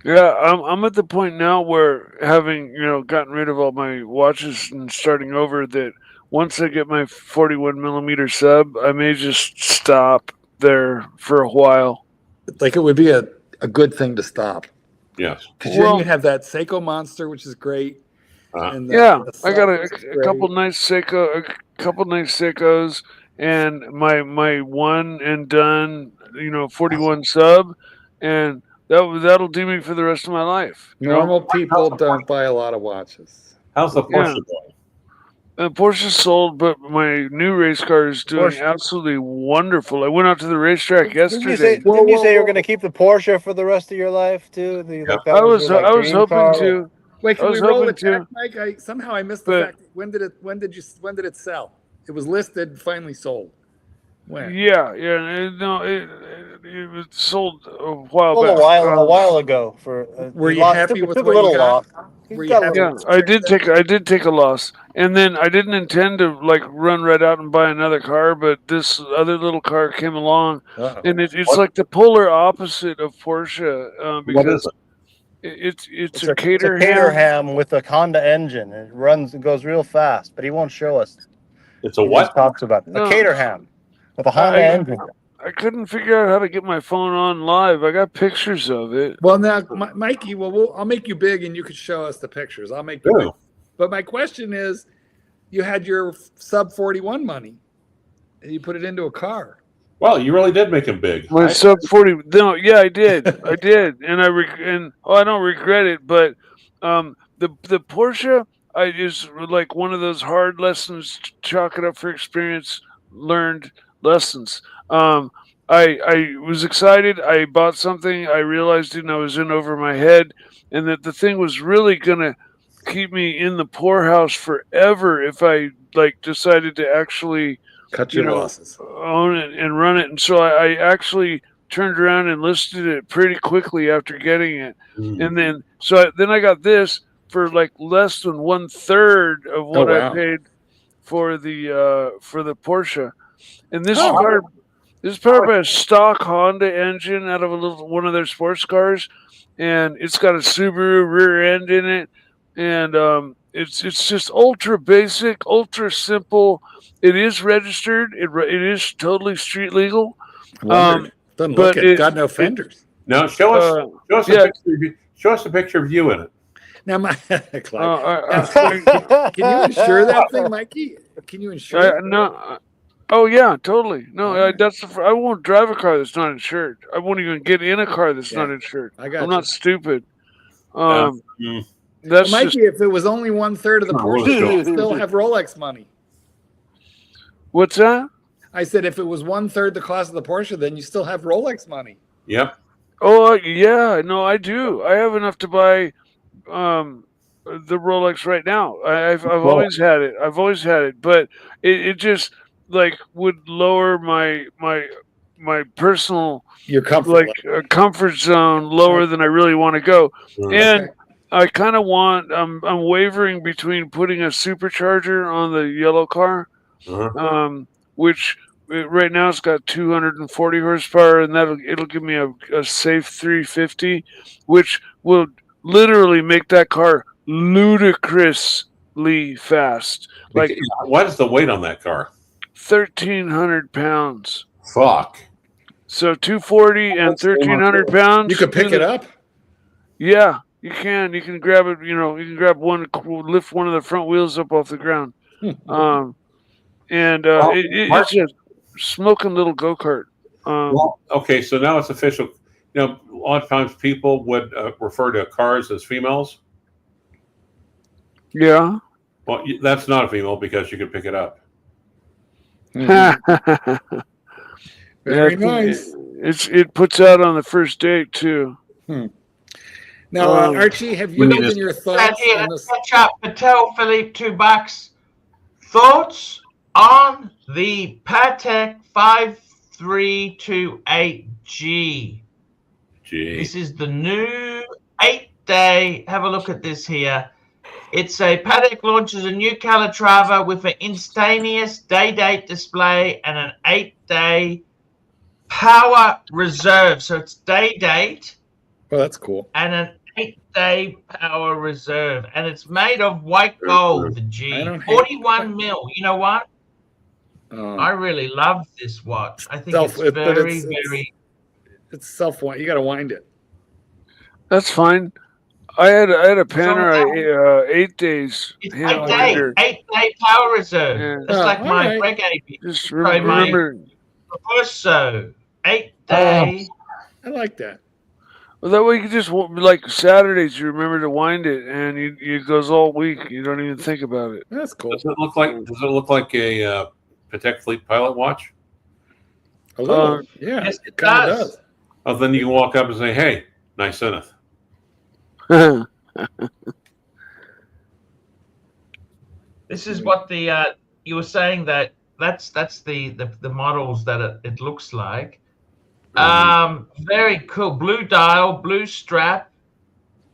Yeah, I'm at the point now where having gotten rid of all my watches and starting over, that once I get my 41 millimeter sub, I may just stop there for a while. Like, it would be a good thing to stop. Yes. Because you have that Seiko Monster, which is great. And the I got a couple nice Seikos, and my one and done 41 sub, and that'll do me for the rest of my life. Normal people don't buy a lot of watches. How's the Porsche going? Porsche's sold, but my new race car is doing absolutely wonderful. I went out to the racetrack yesterday. Didn't you say you were going to keep the Porsche for the rest of your life too? I was hoping to. Wait, can we roll it back, Mike? Somehow I missed the fact. When did it sell? It was listed, finally sold. When? Yeah. No, it was sold a while back. A while ago. Were you happy with what you got? Yeah, I did take a loss, and then I didn't intend to run right out and buy another car, but this other little car came along, and it's like the polar opposite of Porsche because it's a Caterham with a Honda engine. It goes real fast, but he won't show us. It's a what? He talks about a Caterham with a Honda engine. I couldn't figure out how to get my phone on live. I got pictures of it. Well, now, Mikey, I'll make you big, and you could show us the pictures. I'll make you big. But my question is, you had your sub 41 money, and you put it into a car. Well, you really did make him big. My sub 40. No, yeah, I did, and I don't regret it. But the Porsche is like one of those hard lessons. Chalk it up for experience, learned lessons. I was excited. I bought something. I realized I was in over my head, and that the thing was really gonna keep me in the poorhouse forever if I decided to actually cut your losses, own it and run it. And so I actually turned around and listed it pretty quickly after getting it, and then I got this for less than 1/3 of what I paid for the Porsche, and this car. This is powered by a stock Honda engine out of one of their sports cars, and it's got a Subaru rear end in it, and it's just ultra basic, ultra simple. It is registered. It is totally street legal. Doesn't look it. Got no fenders. No, show us a picture of you in it. Now, can you insure that thing, Mikey? Can you insure it? No. Oh yeah, totally. No, I won't drive a car that's not insured. I won't even get in a car that's not insured. I'm not stupid. That's Mikey. If it was only 1/3 of the Porsche, you'd still have Rolex money. What's that? I said if it was 1/3 the cost of the Porsche, then you still have Rolex money. Yep. Oh yeah, no, I do. I have enough to buy the Rolex right now. I've always had it, but it just would lower my personal comfort comfort zone lower than I really want to go. And I kind of want. I'm wavering between putting a supercharger on the yellow car, which right now it's got 240 horsepower, and it'll give me a safe 350, which will literally make that car ludicrously fast. Like, what is the weight on that car? 1,300 pounds. Fuck. So 240 and 1,300 pounds. You could pick it up. Yeah, you can. You can grab it. You can grab lift one of the front wheels up off the ground. It's a smoking little go-kart. Okay, so now it's official. A lot of times people would refer to cars as females. Yeah. Well, that's not a female because you can pick it up. Very nice. It puts out on the first date too. Now, Archie, have you given your thoughts on this? Catch up, Patel, Philippe, $2. Thoughts on the Patek 5328G? This is the new 8-day. Have a look at this here. It's a Patek launches a new Calatrava with an instantaneous day-date display and an 8-day power reserve. So it's day-date. Oh, that's cool. And an 8-day power reserve. And it's made of white gold, the G. 41 mil. You know what? I really love this watch. I think it's very... It's self-wind. You got to wind it. That's fine. I had a Panera 8 days. It's 8-day power reserve. Yeah. That's like my reggae. Just remember. So 8-day. I like that. Well, that way you can just, like Saturdays, you remember to wind it, and it goes all week. You don't even think about it. That's cool. Does it look like a Patek Fleet Pilot watch? A little. Yeah, yes, it kind of does. Oh, then you can walk up and say, "Hey, nice zenith." This is what the you were saying that's the models that it looks like. Very cool. Blue dial, blue strap.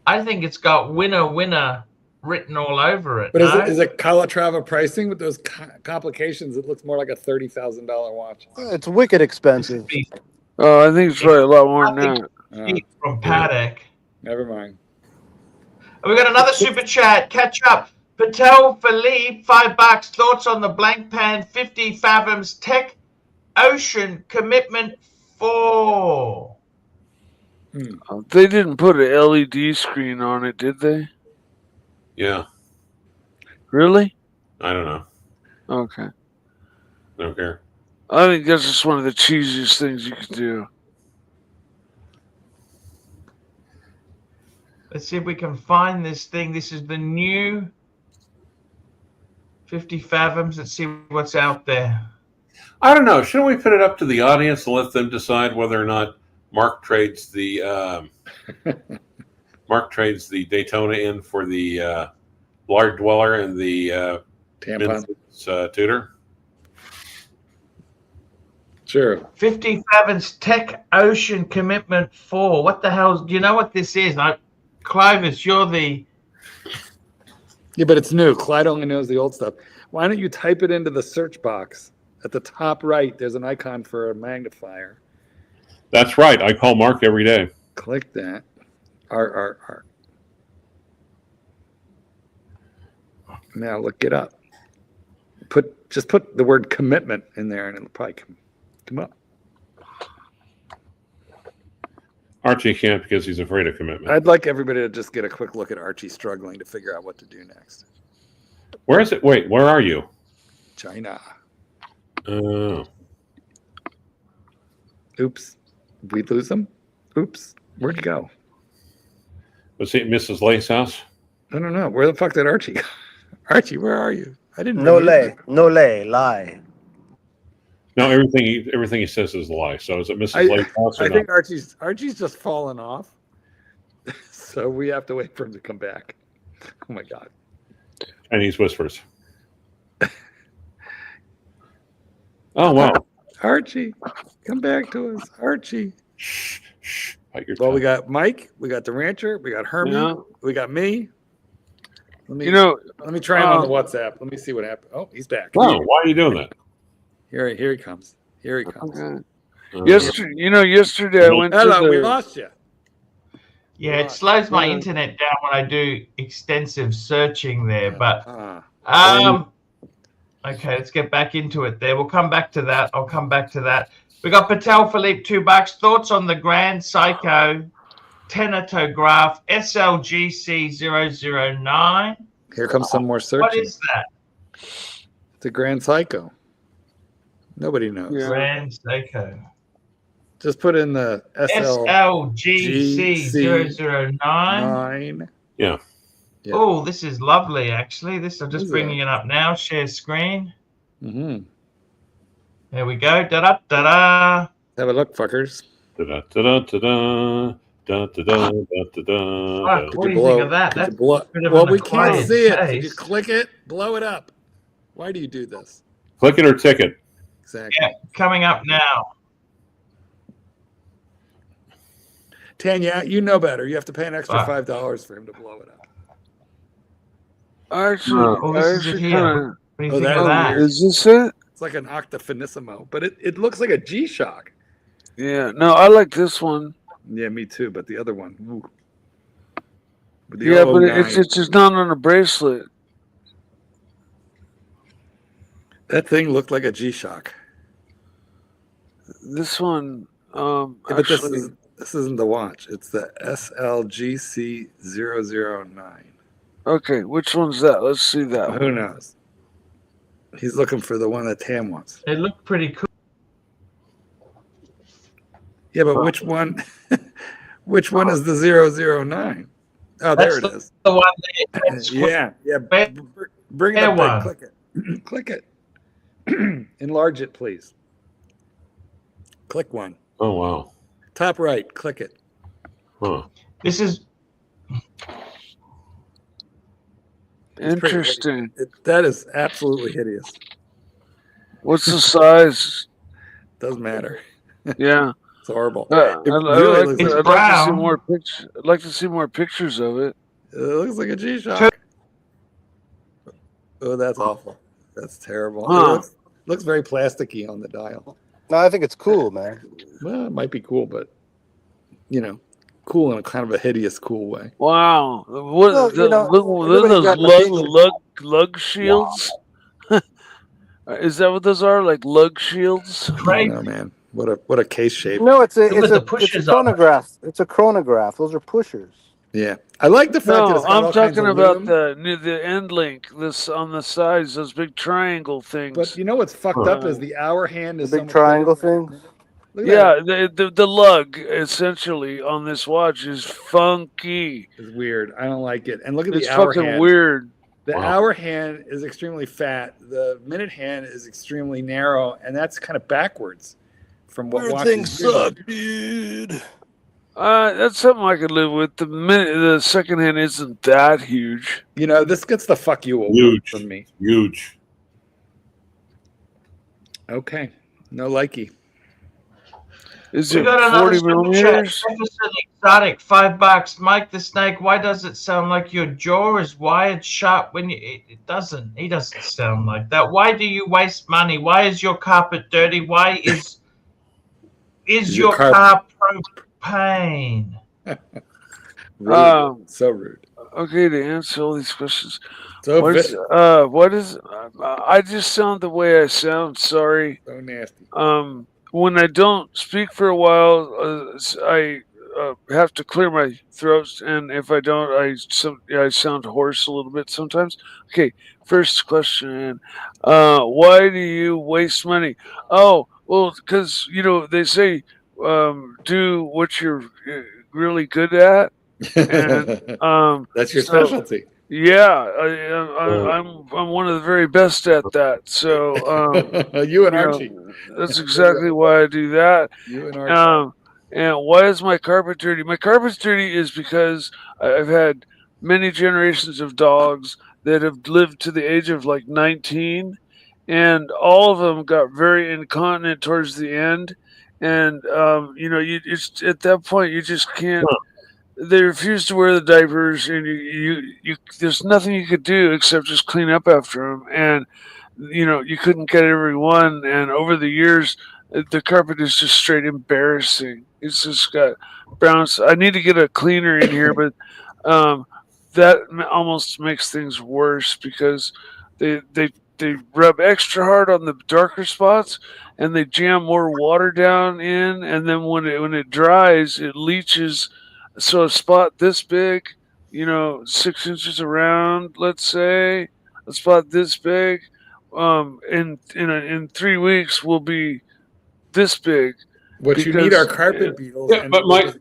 I think it's got winner written all over it. But is it Calatrava pricing with those complications? It looks more like a $30,000 watch. It's wicked expensive. Oh, I think it's probably a lot more than that. From Patek. Never mind. We got another super chat. Catch up. Patel Philippe, $5. Thoughts on the blank pan 50 fathoms Tech Ocean Commitment 4. They didn't put an LED screen on it, did they? Yeah. Really? I don't know. Okay. I don't care. I think that's just one of the cheesiest things you could do. Let's see if we can find this thing. This is the new 50 fathoms. Let's see what's out there. I don't know. Shouldn't we put it up to the audience and let them decide whether or not Mark trades the Daytona in for the large dweller and the Tudor? Sure. 50 fathoms Tech Ocean Commitment 4. What the hell? Do you know what this is? Clivis, you're the... Yeah, but it's new. Clyde only knows the old stuff. Why don't you type it into the search box? At the top right, there's an icon for a magnifier. That's right. I call Mark every day. Click that. Art. Now look it up. Just put the word commitment in there, and it'll probably come up. Archie can't because he's afraid of commitment. I'd like everybody to just get a quick look at Archie struggling to figure out what to do next. Where is it? Wait, where are you? China. Oh. Oops. Did we lose him? Oops. Where'd he go? Was he at Mrs. Lay's house? I don't know. Where the fuck did Archie go? Archie, where are you? I didn't know. No lie. No, everything he says is a lie. So is it Mrs. Lay's house? I think Archie's just fallen off. So we have to wait for him to come back. Oh my God. Chinese whispers. Oh wow. Archie, come back to us. Archie. Shh. Bite your Well, we tongue. got Mike, we got the rancher, we got Hermie, Yeah. we got me. Let me, You know, let me try him on the WhatsApp. Let me see what happened. Oh, he's back. No, why are you doing that? Here he comes. Here he comes. okay. Uh, Yesterday I went to Hello, we the. lost you. Yeah, it slows my Yeah. internet down when I do extensive searching there. But Ah. okay, let's get back into it there. We'll come back to that. I'll come back to that. We got Patel Philippe, $2. Thoughts on the Grand Seiko Tenatograph SLGC 009? Here comes some more searching. What is that? It's a Grand Seiko. Nobody knows. Yeah. Grand Seiko. Just put in the SLGC 009. 9. Yeah. Yeah. Oh, this is lovely, actually. This I'm just Is bringing it? it up now. Share screen. Mm-hmm. There we go. Da-da-da-da. Have a look, fuckers. Da-da-da-da-da. Da-da-da-da-da-da. Fuck, what do you think of that? Could you That's blow- a bit of well, an we can't acquired see it. If you taste. click it, blow it up. Why do you do this? Click it or ticket. Exactly. Yeah, coming up now. Tanya, you know better. You have to pay an extra Fuck. $5 for him to blow it up. Actually, Oh, this is it here. kinda, What do you Oh, think that of is that? weird. is this it? It's like an octafinissimo, but it looks like a G-Shock. Yeah. No, I like this one. Yeah, me too. But the other one, ooh. With the Yeah, but 009. it's just not on a bracelet. That thing looked like a G-Shock. This one, Yeah, but actually, this isn't the watch. It's the SLGC 009. okay. Which one's that? Let's see that. Who knows? He's looking for the one that Tam wants. It looked pretty cool. Yeah, but which one? Which one is the 009? Oh, there That's it is. The one that Yeah. Bear- Bring it bear up there. one. Click it. Click it. Enlarge it, please. Click one. Oh, wow. Top right. Click it. Huh. This is It's pretty Interesting. That is absolutely hideous. What's the size? Doesn't matter. Yeah. It's horrible. I'd It really looks It's like to see brown. more pictures. I'd like to see more pictures of it. It looks like a G-Shock. Oh, that's awful. That's terrible. Huh. It looks very plasticky on the dial. No, I think it's cool, man. Well, it might be cool, but cool in a kind of a hideous, cool way. Wow. What Well, the, you know, look at everybody's got those an opinion. lug shields? Is that what those are? Like lug shields? I great. don't know, man. What a case shape. No, it's Look at the a pushers on it. chronograph. It's a chronograph. Those are pushers. Yeah, I like the fact that No, it's got I'm all kinds talking of about lume. the end link. This on the sides, those big triangle things. But you know what's fucked up is the hour hand The is so big much triangle bigger. thing. Look at yeah, the lug essentially on this watch is funky. that. It's weird. I don't like it. And look at It's the hour fucking hand. weird. The Wow. hour hand is extremely fat. The minute hand is extremely narrow, and that's kind of backwards from what watches usually- dude. That's something I could live with. The second hand isn't that huge. This gets the fuck you award Huge. from me. Huge. Okay, no likey. Is We it got another 40 super chat. millimeters? Jefferson Exotic, $5. Mike the Snake, why does it sound like your jaw is wired sharp when it doesn't? He doesn't sound like that. Why do you waste money? Why is your carpet dirty? Why is Your your car propane? Rude. So rude. Okay, to answer all these questions, So what is? I just sound the way I sound. Sorry. so nasty. When I don't speak for a while, I have to clear my throat, and if I don't, I sound hoarse a little bit sometimes. Okay, first question: why do you waste money? Oh, well, because they say do what you're really good at, and That's your so- specialty. yeah, I'm one of the very best at that. So You and you know, Archie. that's exactly why I do that. You and Archie. And why is my carpet dirty? My carpet's dirty is because I've had many generations of dogs that have lived to the age of like 19, and all of them got very incontinent towards the end. and it's at that point you just can't. They refuse to wear the diapers, and you there's nothing you could do except just clean up after them, and you couldn't get every one, and over the years the carpet is just straight embarrassing. It's just got brown. I need to get a cleaner in here, but that almost makes things worse because they rub extra hard on the darker spots, and they jam more water down in, and then when it dries, it leaches. So a spot this big, 6 inches around, let's say, a spot this big, in 3 weeks will be this big. What you need are carpet beetles. Yeah, but Mike,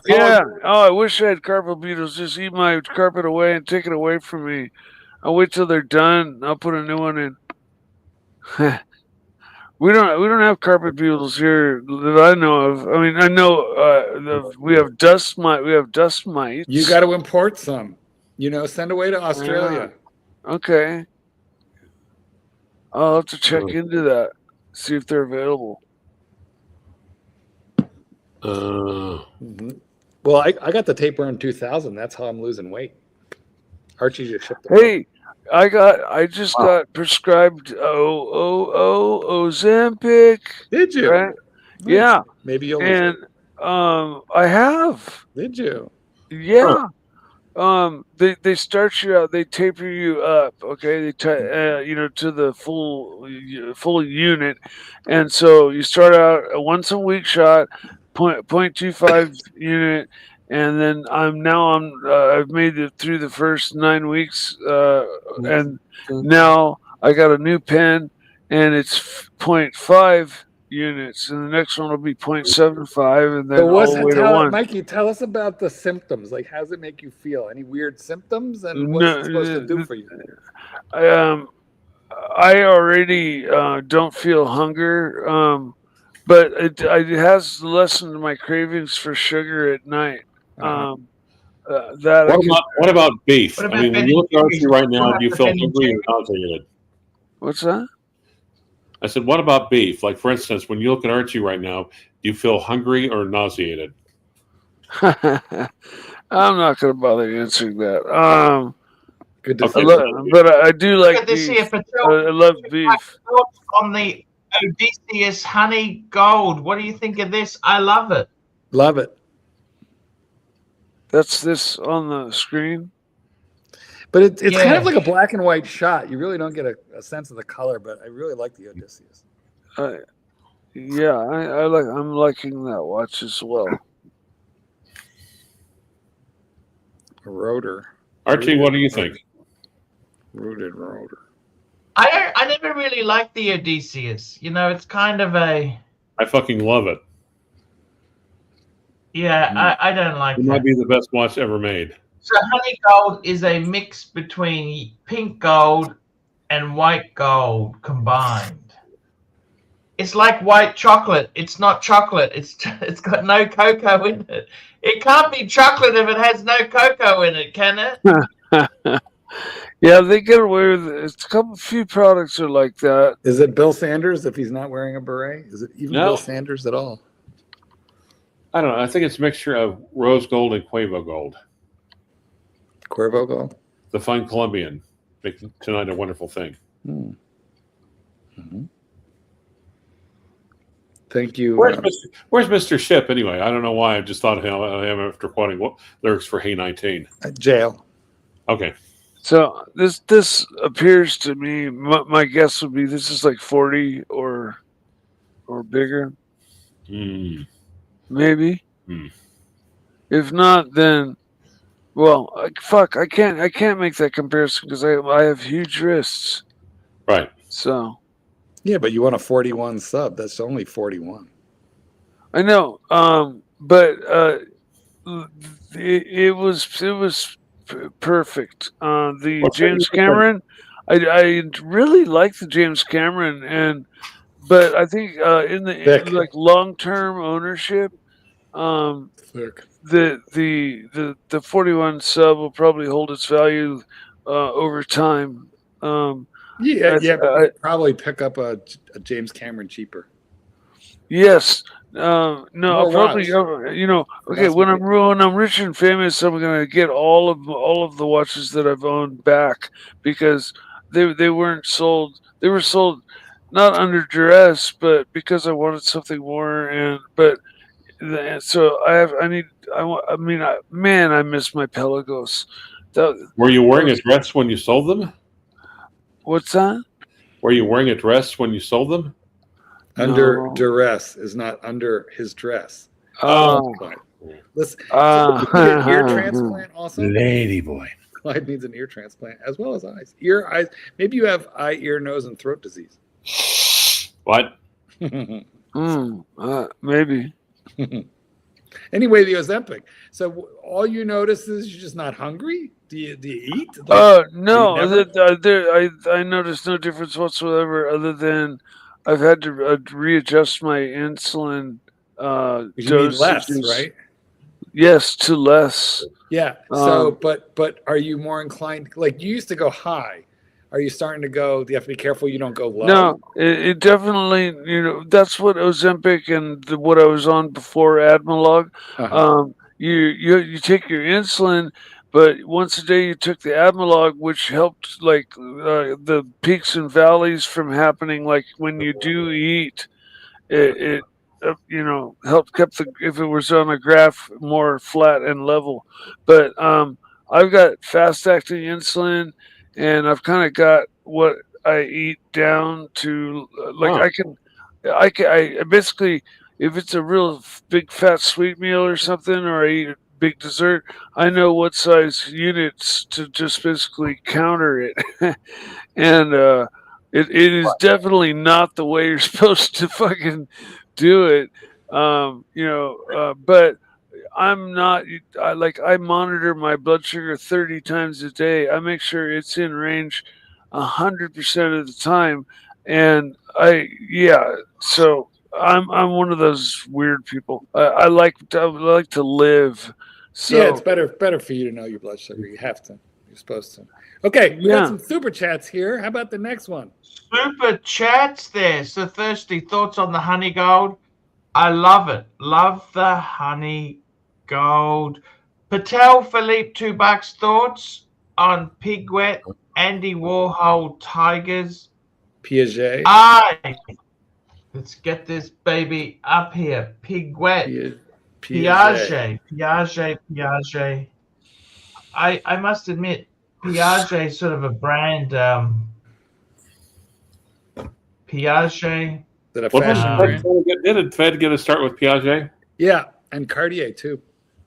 yeah. Oh, I wish I had carpet beetles. Just eat my carpet away and take it away from me. I'll wait till they're done. I'll put a new one in. We don't have carpet beetles here that I know of. I mean, I know we have dust mites. You got to import some. Send away to Australia. Okay. I'll have to check into that. See if they're available. Well, I got the tapeworm 2000. That's how I'm losing weight. Archie just shipped it. Hey, I just got prescribed Ozempic. Did you? Right? Nice. Yeah. Maybe you'll. And I have. Did you? Yeah. They start you out. They taper you up. Okay. They to the full unit, and so you start out a once a week shot, 0.25 unit. And then I've made it through the first 9 weeks, and now I got a new pen, and it's 0.5 units, and the next one will be 0.75, and then all the way to 1. Mikey, tell us about the symptoms. Like, how does it make you feel? Any weird symptoms, and what's it supposed to do for you? I already don't feel hunger, but it has lessened my cravings for sugar at night. What about beef? I mean, when you look at Archie right now, do you feel hungry or nauseated? What's that? I said, what about beef? Like, for instance, when you look at Archie right now, do you feel hungry or nauseated? I'm not going to bother answering that. Good to see. But I do like beef. I love beef. On the Odysseus Honey Gold. What do you think of this? I love it. Love it. That's this on the screen. But it's kind of like a black and white shot. You really don't get a sense of the color, but I really like the Odysseus. I'm liking that watch as well. A rotor. Archie, what do you think? Rooted rotor. I never really liked the Odysseus. It's kind of a. I fucking love it. Yeah, I don't like it. It might be the best watch ever made. So honey gold is a mix between pink gold and white gold combined. It's like white chocolate. It's not chocolate. It's got no cocoa in it. It can't be chocolate if it has no cocoa in it, can it? Yeah, they get away with it. A few products are like that. Is it Bill Sanders if he's not wearing a beret? Is it even Bill Sanders at all? I don't know. I think it's a mixture of rose gold and Cuervo gold. Cuervo gold? The fine Colombian. Making tonight a wonderful thing. Mm-hmm. Thank you. Where's Mr. Ship anyway? I don't know why. I just thought of him after quoting lyrics for Hey 19. Jail. Okay. So this appears to me, my guess would be this is like 40 or bigger. Maybe. If not, then I can't make that comparison because I have huge wrists. Right. So. Yeah, but you want a 41 sub. That's only 41. I know. But it was perfect. The James Cameron, I really like the James Cameron, but I think in the long-term ownership, the 41 sub will probably hold its value over time. But probably pick up a James Cameron cheaper. Yes, No, More I'll probably watch. okay. Less When money. I'm rich and famous, I'm gonna get all of the watches that I've owned back because they weren't sold. They were sold not under duress, but because I wanted something more. So man, I miss my Pelagos. Were you wearing a dress when you sold them? What's that? Were you wearing a dress when you sold them? Under No. duress is not under his dress. Oh. Listen, so you need an ear transplant also. Lady boy. Clyde needs an ear transplant as well as eyes. Eyes. Maybe you have eye, ear, nose, and throat disease. What? Maybe. Anyway, the Ozempic. So all you notice is you're just not hungry. Do you eat? No. never- I noticed no difference whatsoever, other than I've had to readjust my insulin You need less, dosages. right? Yes, to less. Yeah. So, but are you more inclined? Like you used to go high. Are you starting to go? Do you have to be careful you don't go low? No, it definitely, that's what Ozempic and what I was on before Admelog. Uh-huh. You take your insulin, but once a day you took the Admelog, which helped like the peaks and valleys from happening. Like when you do eat, it helped kept if it was on a graph more flat and level. But I've got fast acting insulin, and I've kind of got what I eat down to I basically, if it's a real big fat sweet meal or something, or I eat a big dessert, I know what size units to just basically counter it. And it is definitely not the way you're supposed to fucking do it. But I'm not. I monitor my blood sugar 30 times a day. I make sure it's in range 100% of the time, and So I'm one of those weird people. I like to live. So Yeah, it's better for you to know your blood sugar. You have to. You're supposed to. Okay, we got some super chats here. How about the next one? Super chats there. So thirsty thoughts on the honey gold. I love it. Love the honey gold. Patel Philippe $2 thoughts on Pigwet, Andy Warhol Tigers. Piaget. Let's get this baby up here. Pigwet. Piaget. Piaget. I must admit, Piaget is sort of a brand. Piaget. Is that a fashion brand? Did Fed get a start with Piaget? Yeah, and Cartier too.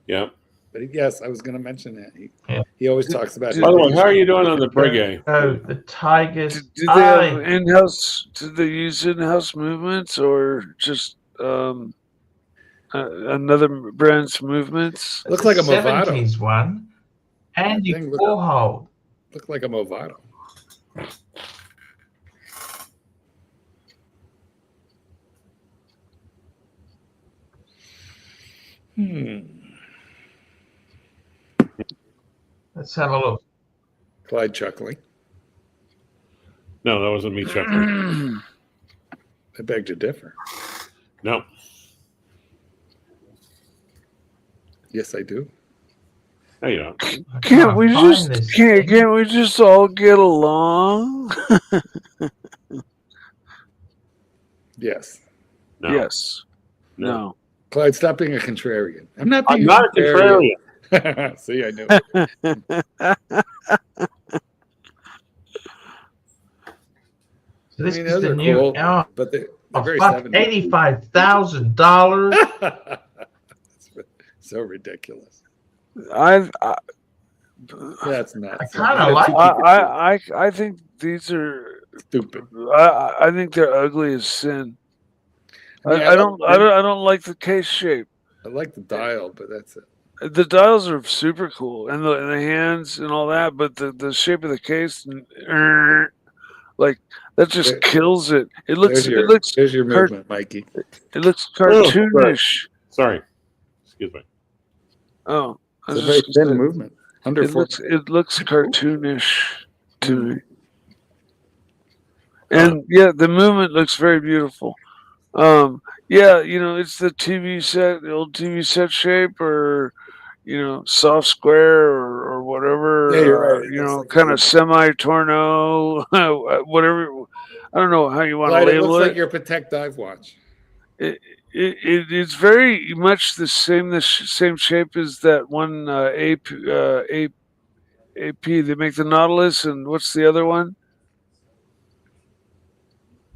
Yeah. But yes, I was going to mention that. He always talks about. By the way, how are you doing on the Breguet? Oh, the Tigers. Do they have in-house? Do they use in-house movements or just another brand's movements? Looks like a Movado. 70s one. Andy Warhol. Look like a Movado. Let's have a look. Clyde chuckling. No, that wasn't me chuckling. I beg to differ. No. Yes, I do. No, you don't. Can't we just all get along? Yes. No. Yes. No. Clyde, stop being a contrarian. I'm not a contrarian. See, I knew it. So this is those the are new cool, hour. but they're very Fuck, 70s. $85,000. So ridiculous. That's nuts. I kind of like it. I think these are stupid. I think they're ugly as sin. I don't like the case shape. I like the dial, but that's it. The dials are super cool, and the hands and all that, but the shape of the case, like that just kills it. There's your movement, Mikey. It looks cartoonish. Sorry. Excuse me. Oh, it's a very thin movement. It looks cartoonish to me. And yeah, the movement looks very beautiful. Yeah, it's the TV set, the old TV set shape, or soft square, or Yeah, you're whatever, right. It looks like kind of semi-torno, whatever. I don't know how you want to Clyde, it looks label like it. your Patek dive watch. It's very much the same shape as that one AP. They make the Nautilus, and what's the other one?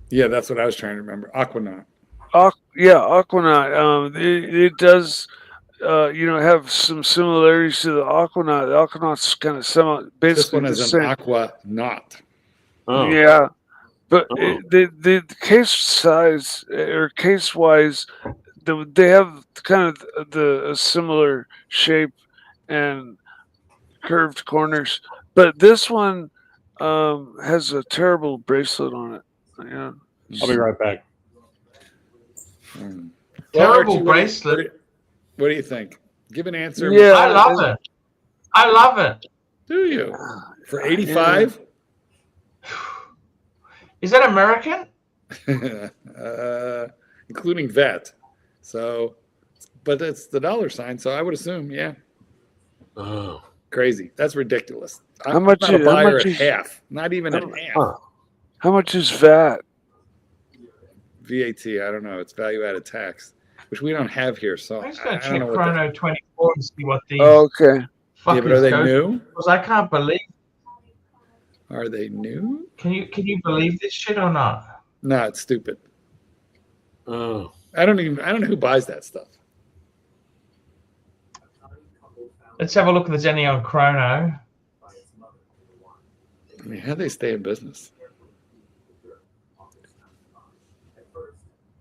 Yeah, that's what I was trying to remember. Aquanaut. Yeah, Aquanaut. It does, have some similarities to the Aquanaut. The Aquanaut's kind of This basically one the is an same. Aquanaut. Oh, Yeah, but Oh. the case size or case wise, they have kind of a similar shape and curved corners, but this one has a terrible bracelet on it. Yeah. I'll be right back. Hmm. Terrible Archie, bracelet. What do you think? Give an answer. Yeah. I love it. I love it. Do you? For 85? Is that American? Including VAT. So, but it's the dollar sign, so I would assume, yeah. Oh. Crazy. That's ridiculous. How much I'm not a buyer much at is- half. Not even at half. Huh. How much is VAT? VAT, I don't know. It's value added tax, which we don't have here. So I'm just I going to don't check know what Chrono 24 and see what these Oh, okay. Yeah, but are they fuckers go new? because I can't believe. Are they new? Can you believe this shit or not? No, it's stupid. Oh. I don't know who buys that stuff. Let's have a look if there's any on Chrono. I mean, how do they stay in business?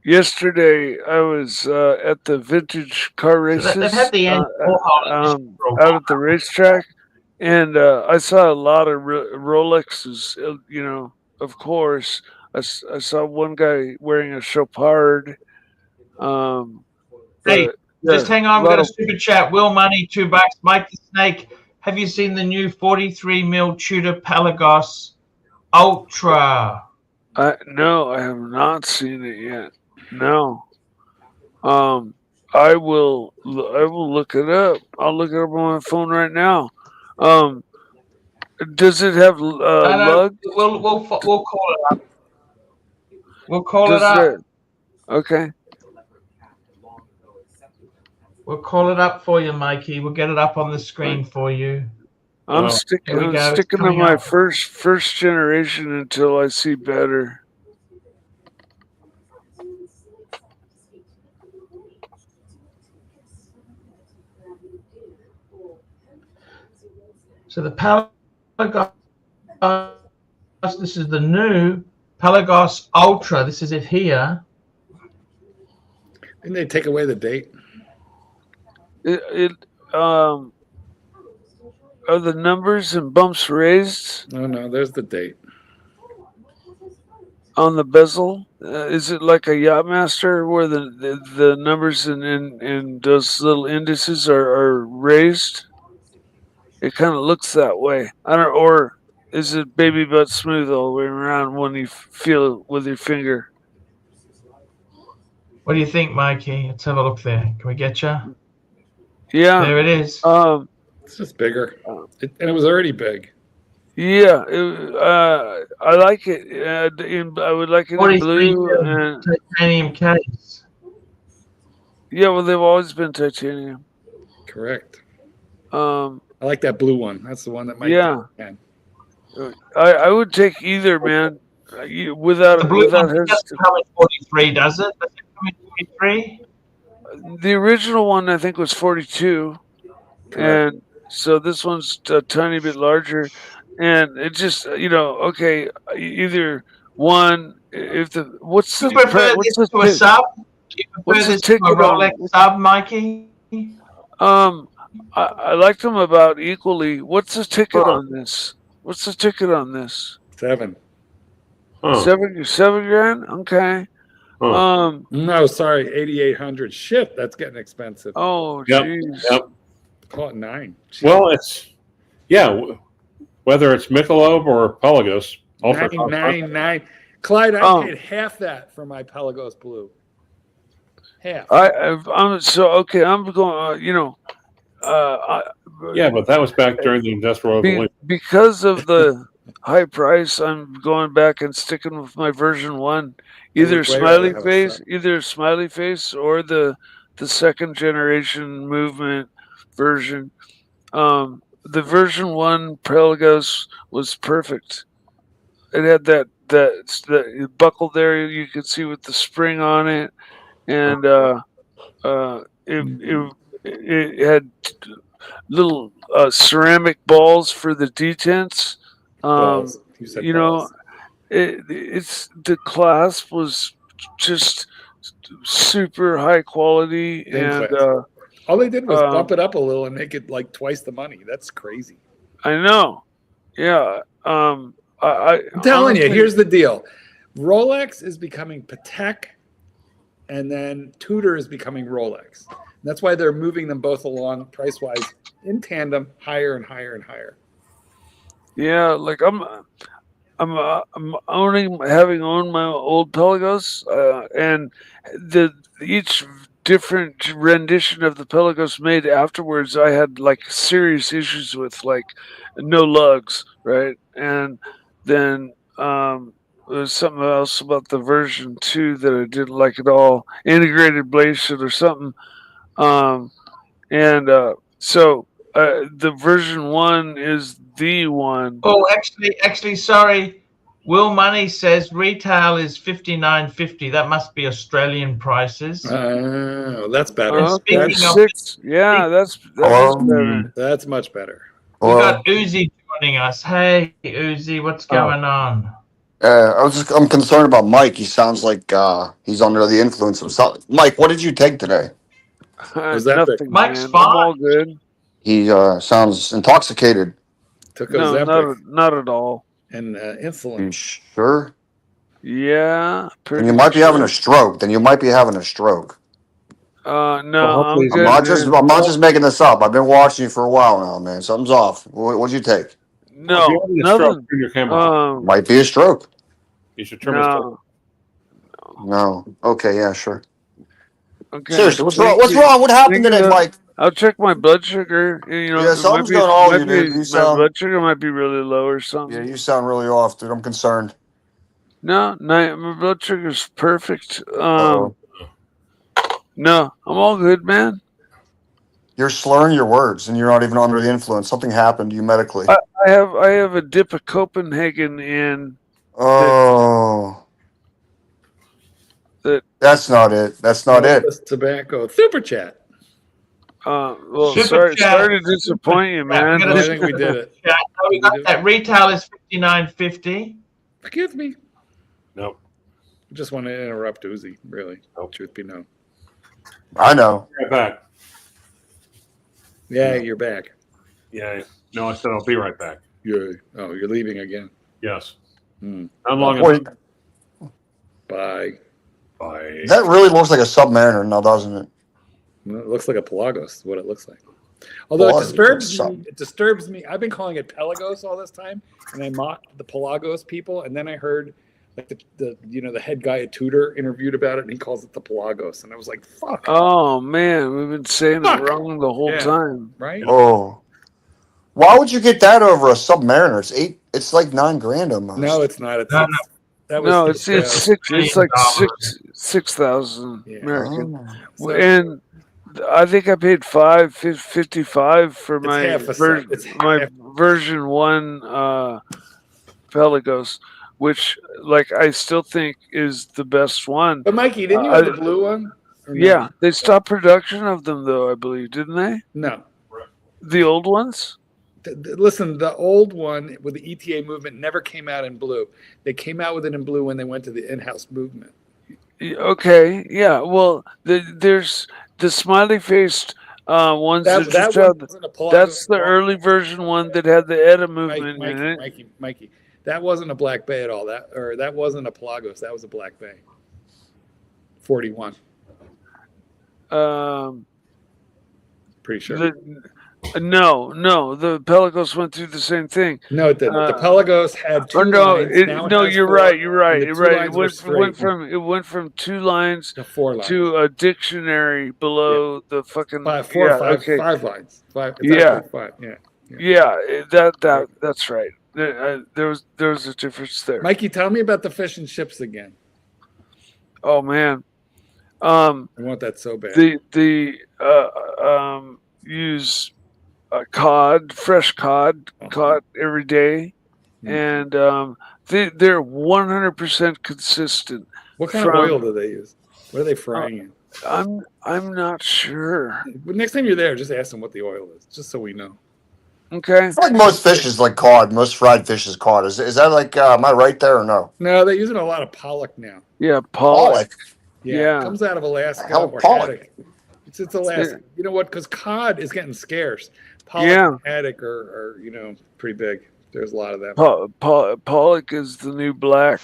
Yesterday, I was at the vintage car races They've had the end out at the racetrack, and I saw a lot of Rolexes. Of course, I saw one guy wearing a Chopard. Hey, just hang on. We've lot got a of- super chat. Will Money, $2. Mike the Snake. Have you seen the new 43mm Tudor Pelagos Ultra? No, I have not seen it yet. No. I will look it up. I'll look it up on my phone right now. Does it have lug? We'll call it up. We'll call Does it up. it? Okay. We'll call it up for you, Mikey. We'll get it up on the screen for you. I'm Oh, sticking. here we I'm go. It's sticking to coming my up. first generation until I see better. So the Pelagos, this is the new Pelagos Ultra. This is it here. Didn't they take away the date? Are the numbers and bumps raised No, there's the date. on the bezel? Is it like a Yachtmaster where the numbers and those little indices are raised? It kind of looks that way. I don't, or is it baby butt smooth all the way around when you feel it with your finger? What do you think, Mikey? Let's have a look there. Can we get you? Yeah. There it is. It's just bigger. And it was already big. Yeah. I like it. I would like it in 43 blue. And, titanium case. yeah, well, they've always been titanium. Correct. Um, I like that blue one. That's the one that might. Yeah. Man. I would take either, man. Without The blue one doesn't hesitation. come in 43, does it? Does it come in 43? The original one I think was 42, and so this one's a tiny bit larger, and it just okay, either one. If the what's the You prefer what's this the to a sub? You what's prefer the this to a ticket on- Rolex sub, Mikey? I like them about equally. What's the ticket Oh. on this? What's the ticket on this? 7. Huh. Seven grand. Okay. Huh. No, sorry, 8,800. Shit, that's getting expensive. Oh, Yep. jeez. Yep. Call it 9. Well, it's whether it's Michelob or Pelagos. Ultra 9. Clyde, I Oh. paid half that for my Pelagos Blue. half. I'm so okay. I'm going. Yeah, but that was back during the Industrial Revolution. Because of the high price, I'm going back and sticking with my version 1, either would way rather smiley have a face, sub. either smiley face, or the second generation movement version. The version 1 Pelagos was perfect. It had that buckle there you could see with the spring on it, and it had little ceramic balls for the detents. Balls. You said You know, balls. it's the clasp was just super high quality, Same and class. All they did was bump um, it up a little and make it like twice the money. That's crazy. I know. Yeah. I'm telling you, Honestly, here's the deal. Rolex is becoming Patek, and then Tudor is becoming Rolex. And that's why they're moving them both along price-wise in tandem, higher and higher and higher. yeah. Like I'm having owned my old Pelagos, and each different rendition of the Pelagos made afterwards, I had like serious issues with, like no lugs, right? And then there's something else about the version 2 that I didn't like at all, integrated blade or something. And so the version 1 is the one. Oh, actually, sorry. Will Money says retail is $59.50. That must be Australian prices. Oh, that's better. Okay, speaking of- 6. Yeah, that is better. That's much better. We got Uzi joining us. Hey, Uzi, what's going on? I'm concerned about Mike. He sounds like he's under the influence of something. Mike, what did you take today? Was that Nothing, Mike's man. fine. I'm all good. He sounds intoxicated. Took No, Ozempic not at all. and You insulin. sure? Yeah, pretty. Then you might be having a sure. stroke. Then you might be having a stroke. No, Well, hopefully I'm I'm good. not Man. just making this up. I've been watching you for a while now, man. Something's off. What'd you take? If No, you're having a stroke, nothing. turn your camera off. Might be a stroke. You should turn my stuff. No. No. Okay. Yeah. Sure. Okay. Seriously, what's Thank wrong? What's you. wrong? What happened Thank you, today, though. Mike? I'll check my blood sugar. You know, Yeah, it something's might be, going on might with you, dude. be You my sound. blood sugar might be really low or Yeah, something. you sound really off, dude. I'm concerned. No, my blood sugar's perfect. Uh-oh. No, I'm all good, man. You're slurring your words, and you're not even under the influence. Something happened to you medically. I have a dip of Copenhagen in Oh, that. that's not it. That's not it. Smokeless tobacco. Super chat. Well, Super chat. sorry to disappoint you, man. We No, got I think we did it. We got that retail is $59.50. Forgive me. Nope. I just want to interrupt Uzi, really. Nope. Truth be known. I know. Right back. Yeah, you're back. Yeah. No, I said I'll be right back. You're leaving again. Yes. Hmm. How long? Wait, Bye. Bye. that really looks like a Submariner now, doesn't it? Well, it looks like a Pelagos, is what it looks like. Although Well, it disturbs it's me. It disturbs me. I've been calling it Pelagos all this time, and I mocked the Pelagos people, and then I heard like the head guy at Tudor interviewed about it, and he calls it the Pelagos, and I was like, "Fuck!" Oh man, we've been saying Fuck. it wrong the whole Yeah. time. Right? Oh, why would you get that over a Submariner? It's like $9,000 almost. No, it's not. It's No, that was No, it's six. It's like $6,000. 6,000 Yeah. American, Oh. and I think I paid $555 for It's my half a sub. It's half. version 1 Pelagos, which like I still think is the best one. But Mikey, didn't you have the blue one? Or no? Yeah, they stopped production of them though, I believe, didn't they? No. The old ones? Listen, the old one with the ETA movement never came out in blue. They came out with it in blue when they went to the in-house movement. Okay, yeah. Well, there's the smiley faced ones that just one have. wasn't a Pelagos. That's the early version one that had the ETA movement in it. Mikey. That wasn't a Black Bay at all. That wasn't a Pelagos. That was a Black Bay. 41. Pretty sure. No, the Pelagos went through the same thing. No, it didn't. The Pelagos had two lines. Now it has you're four, right. You're right. and the You're two right. lines were straight. It went from 2 lines to 4 lines. to a dictionary below the fucking 5 lines. 5. It's Yeah. actually 5. Yeah. That's right. There was a difference there. Mikey, tell me about the fish and chips again. Oh man. I want that so bad. Use cod, fresh cod, caught every day, and they're 100% consistent. What kind of oil do they use? What are they frying in? I'm not sure. But next time you're there, just ask them what the oil is, just so we know. Okay. I feel like most fish is like cod. Most fried fish is cod. Is that like? Am I right there or no? No, they're using a lot of pollock now. Yeah, pollock. Yeah. It comes out of Alaska or haddock. It's Alaska. You know what? Because cod is getting scarce. Pollock and haddock are pretty big. There's a lot of them. Pollock is the new black.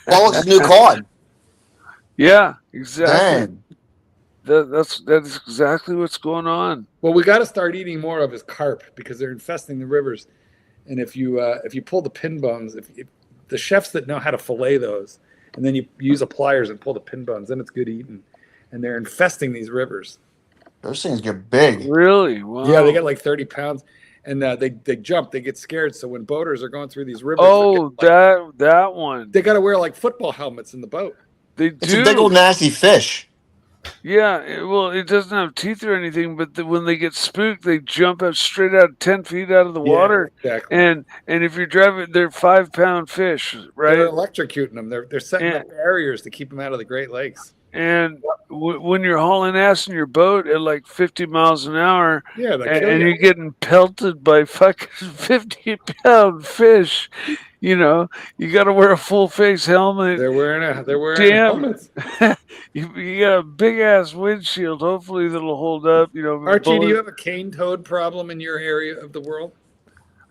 Pollock's the new cod. Yeah, exactly. Dang. That's exactly what's going on. Well, we got to start eating more of his carp because they're infesting the rivers. And if you pull the pin bones, if the chefs that know how to fillet those, and then you use a pliers and pull the pin bones, then it's good eating. And they're infesting these rivers. Those things get big. Really? Wow. Yeah, they get like 30 pounds. And they jump, they get scared. So when boaters are going through these rivers, that one. They got to wear like football helmets in the boat. They do. It's a big old nasty fish. Yeah, it doesn't have teeth or anything, but when they get spooked, they jump out straight out 10 feet out of the water. Exactly. And if you're driving, they're 5-pound fish, right? They're electrocuting them. They're setting up barriers to keep them out of the Great Lakes. And when you're hauling ass in your boat at like 50 miles an hour, and you're getting pelted by fucking 50-pound fish, you got to wear a full face helmet. They're wearing helmets. You got a big ass windshield. Hopefully that'll hold up. Archie, do you have a cane toad problem in your area of the world?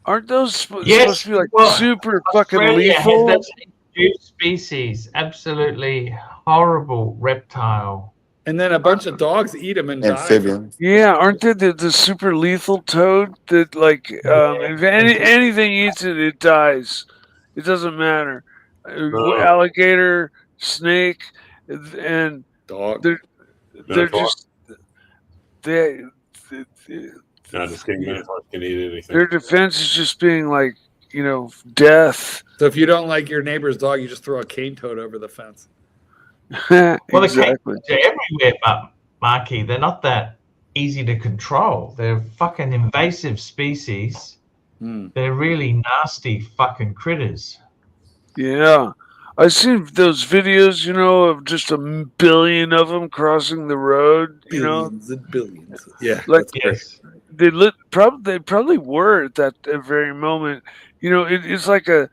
Aren't those supposed to be like super fucking lethal? Has new species, absolutely horrible reptile. And then a bunch of dogs eat them and amphibian. die. Yeah, aren't they the super lethal toad that if anything eats it, it dies. It doesn't matter. Alligator, snake, and dog. They're just Not just can eat anything. Their defense is just being like, death. So if you don't like your neighbor's dog, you just throw a cane toad over the fence. Well, exactly. They're everywhere, but Marky, they're not that easy to control. They're fucking invasive species. They're really nasty fucking critters. Yeah. I've seen those videos, of just a billion of them crossing the road, Billions and billions. Yeah. Like, yes. They probably were at that very moment. It's like a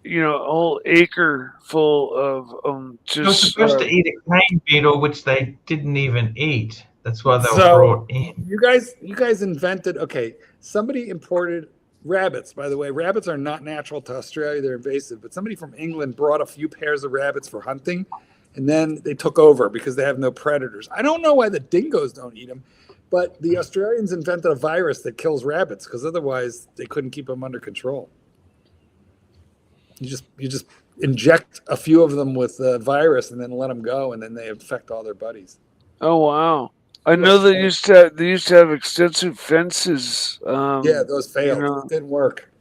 whole acre full of just. They were supposed to eat a cane beetle, which they didn't even eat. That's why they were brought in. You guys invented. Okay, somebody imported rabbits. By the way, rabbits are not natural to Australia; they're invasive. But somebody from England brought a few pairs of rabbits for hunting, and then they took over because they have no predators. I don't know why the dingoes don't eat them. But the Australians invented a virus that kills rabbits because otherwise they couldn't keep them under control. You just inject a few of them with the virus and then let them go, and then they infect all their buddies. Oh wow! I know they used to have extensive fences. Yeah, those failed. It didn't work.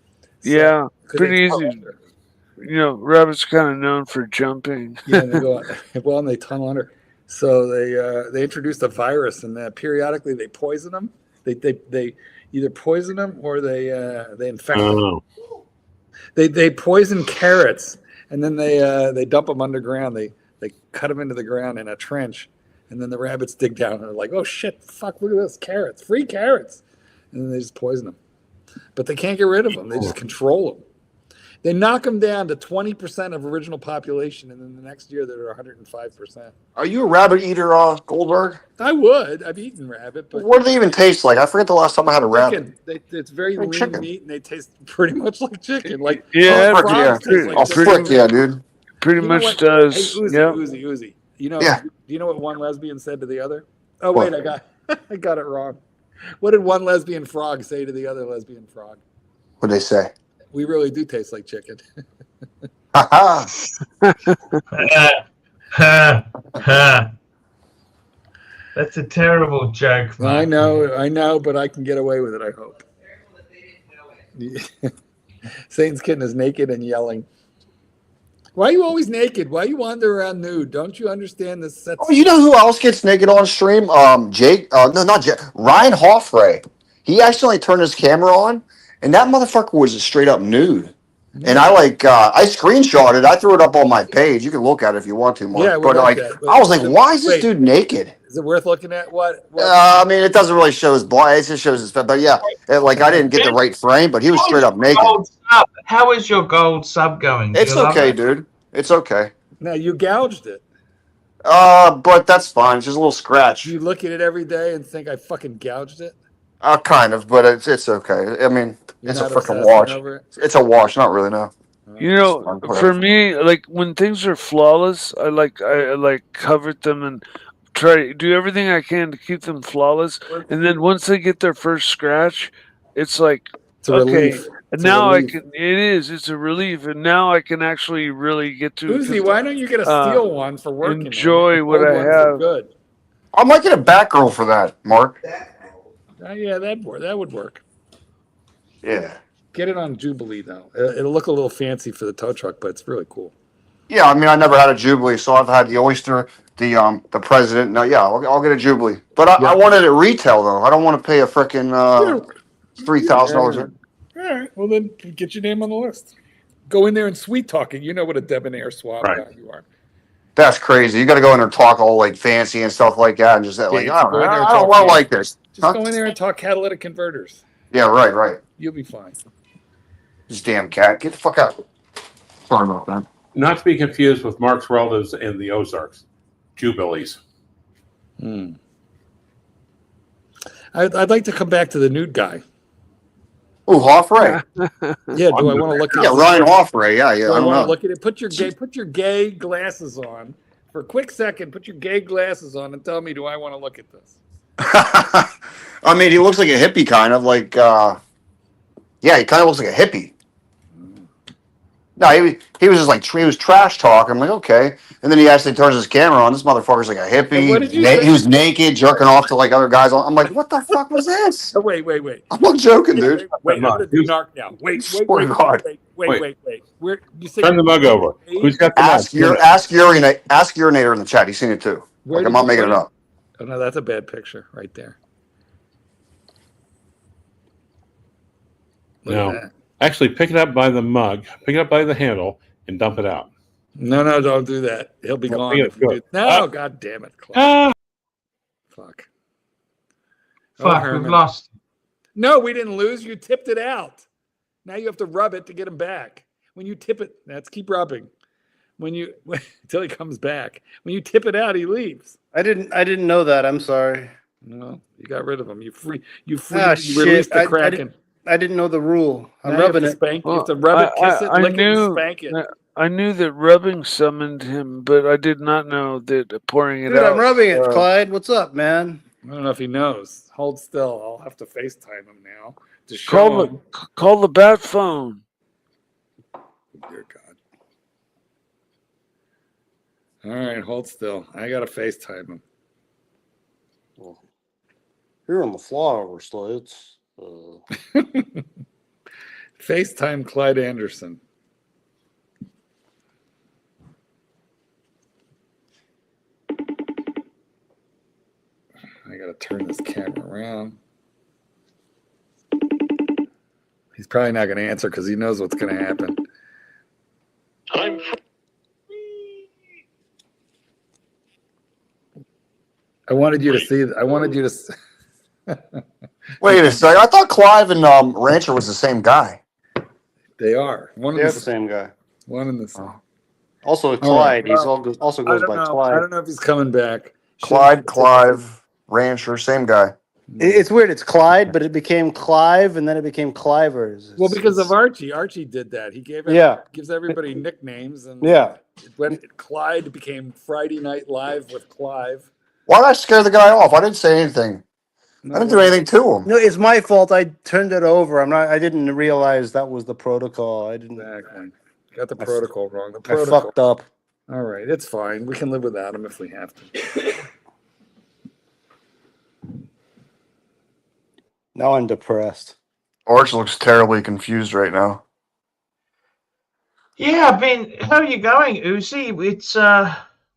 So, yeah, pretty easy. Rabbits kind of known for jumping. Yeah, and they go well, and they tunnel under. So they introduced a virus, and periodically they poison them. They either poison them or they infect them. They poison carrots, and then they dump them underground. They cut them into the ground in a trench, and then the rabbits dig down and they're like, "Oh shit, fuck! Look at this carrots, free carrots!" And then they just poison them. But they can't get rid of them. They just control them. They knock them down to 20% of original population, and then the next year they're 105%. Are you a rabbit eater, Goldberg? I would. I've eaten rabbit, but what do they even taste like? I forget the last time I had a rabbit. It's very lean chicken. meat, and they taste pretty much like chicken. Like dude. Pretty much does. Hey, Uzi. Do you know what one lesbian said to the other? Oh wait, I got it wrong. What did one lesbian frog say to the other lesbian frog? What'd they say? We really do taste like chicken. Ha Ha. That's a terrible joke, Mark. I know, but I can get away with it, I hope. Satan's kitten is naked and yelling. Why are you always naked? Why you wander around nude? Don't you understand this? Oh, you know who else gets naked on stream? Jake. No, not Jake. Ryan Hoffray. He accidentally turned his camera on, and that motherfucker was straight up nude. And I I screenshot it. I threw it up on my page. You can look at it if you want to, Mark. Yeah, but like, I was like, why is this dude naked? Is it worth looking at? What? I mean, it doesn't really show his body. It just shows his fat. But yeah, I didn't get the right frame, but he was straight up naked. How is your gold sub going? It's okay, dude. It's okay. No, you gouged it. But that's fine. It's just a little scratch. You look at it every day and think I fucking gouged it? Kind of, but it's okay. I mean, it's a freaking wash. It's a wash, not really, no. You know, for me, like when things are flawless, I like covered them and try to do everything I can to keep them flawless. And then once they get their first scratch, it's like, it's a relief. And now I can. It's a relief, and now I can actually really get to. Uzi, why don't you get a steel one for working? Enjoy what I have. Good. I might get a Batgirl for that, Mark. Yeah, that would work. Yeah. Get it on Jubilee though. It'll look a little fancy for the tow truck, but it's really cool. Yeah, I mean, I never had a Jubilee, so I've had the Oyster, the President. No, yeah, I'll get a Jubilee, but I wanted it retail though. I don't want to pay a freaking $3,000. All right, well then get your name on the list. Go in there and sweet talk it. You know what a debonair swab guy you are. That's crazy. You got to go in there and talk all like fancy and stuff like that, and just like, I don't want like this. Just go in there and talk catalytic converters. Yeah, right. You'll be fine. This damn cat, get the fuck out. Sorry about that. Not to be confused with Mark's relatives in the Ozarks, Jubilees. I'd like to come back to the nude guy. Oh, Hoffray. Yeah, do I want to look at Ryan Hoffray, yeah. I don't know. Look at it. Put your gay glasses on. For a quick second, put your gay glasses on and tell me, do I want to look at this? I mean, he looks like a hippie, kind of like, he kind of looks like a hippie. No, he was just like, he was trash talk. I'm like, okay. And then he actually turns his camera on. This motherfucker's like a hippie. He was naked, jerking off to like other guys. I'm like, what the fuck was this? Oh, wait. I'm not joking, dude. Wait, I'm going to do narc now. Wait. You say turn the mug over. Who's got the ask Urinator in the chat. He's seen it too. Like, I'm not making it up. Oh, no, that's a bad picture right there. No. Actually, pick it up by the mug, pick it up by the handle, and dump it out. No, don't do that. He'll be gone. No, God damn it. Fuck. We've lost. No, we didn't lose. You tipped it out. Now you have to rub it to get him back. When you tip it, keep rubbing. Until he comes back. When you tip it out, he leaves. I didn't know that. I'm sorry. No, you got rid of him. You released the Kraken. I didn't know the rule. I'm now rubbing it. You have to rub it, kiss it, lick it, and spank it. I knew that rubbing summoned him, but I did not know that pouring it out. I'm rubbing it, Clyde. What's up, man? I don't know if he knows. Hold still. I'll have to FaceTime him now to show him. Call the bat phone. Dear God. All right, hold still. I got to FaceTime him. Well, here on the flyover slides. FaceTime Clyde Anderson. I gotta turn this camera around. He's probably not gonna answer because he knows what's gonna happen. I wanted you to see. Wait a second. I thought Clive and Rancher was the same guy. They are. They're the same guy. One in the same. Also, Clyde. He's also goes by Clyde. I don't know if he's coming back. Clyde, Clive, Rancher, same guy. It's weird. It's Clyde, but it became Clive, and then it became Clivers. Well, because of Archie. Archie did that. He gives everybody nicknames, and when Clyde became Friday Night Live with Clive. Why did I scare the guy off? I didn't say anything. I didn't do anything to them. No, it's my fault. I turned it over. I didn't realize that was the protocol. I didn't. Exactly. Got the protocol wrong. The I protocol. fucked up. All right, it's fine. We can live without him if we have to. Now I'm depressed. Arch looks terribly confused right now. Yeah, how are you going, Uzi? It's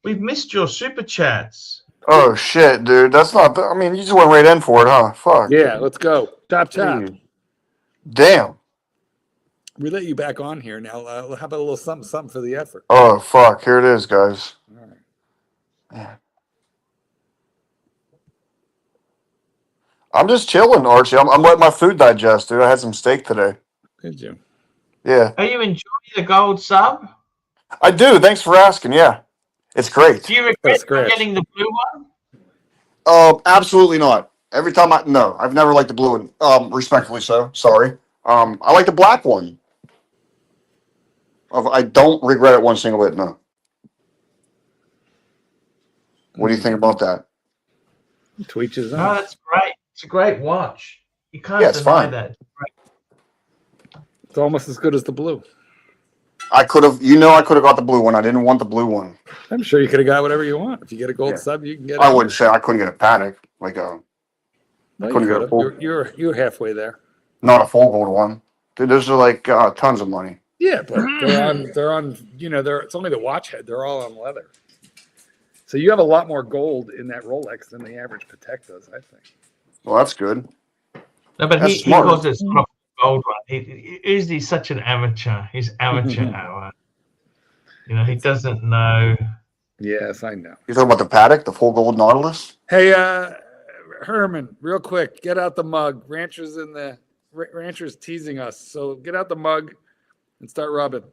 we've missed your super chats. Oh shit, dude. That's not. I mean, you just went right in for it, huh? Fuck. Yeah, let's go. Chop. Damn. We let you back on here now. How about a little something for the effort? Oh fuck. Here it is, guys. All right. Yeah. I'm just chilling, Archie. I'm letting my food digest, dude. I had some steak today. Did you? Yeah. Are you enjoying the gold sub? I do. Thanks for asking. Yeah. It's great. Do you regret not getting the blue one? Absolutely not. Every time I've never liked the blue one. Respectfully so. Sorry. I like the black one. I don't regret it one single bit. No. What do you think about that? Tweet his No, that's great. It's a great watch. You can't Yeah, it's deny fine. that. It's almost as good as the blue. I could have got the blue one. I didn't want the blue one. I'm sure you could have got whatever you want. If you get a gold Yeah. sub, you can get. I wouldn't say I couldn't get a Patek, like No, I couldn't get a full, you're halfway there. not a full gold one. Dude, those are like tons of money. Yeah, but they're on. You know, it's only the watch head. They're all on leather. So you have a lot more gold in that Rolex than the average Patek does, I think. Well, that's good. No, but That's he smart. calls it sort of gold one. He's such an amateur. He's amateur hour. You know, he doesn't know. Yes, I know. You talking about the Patek, the full gold Nautilus? Hey, Herman, real quick, get out the mug. Rancher's teasing us, so get out the mug and start rubbing.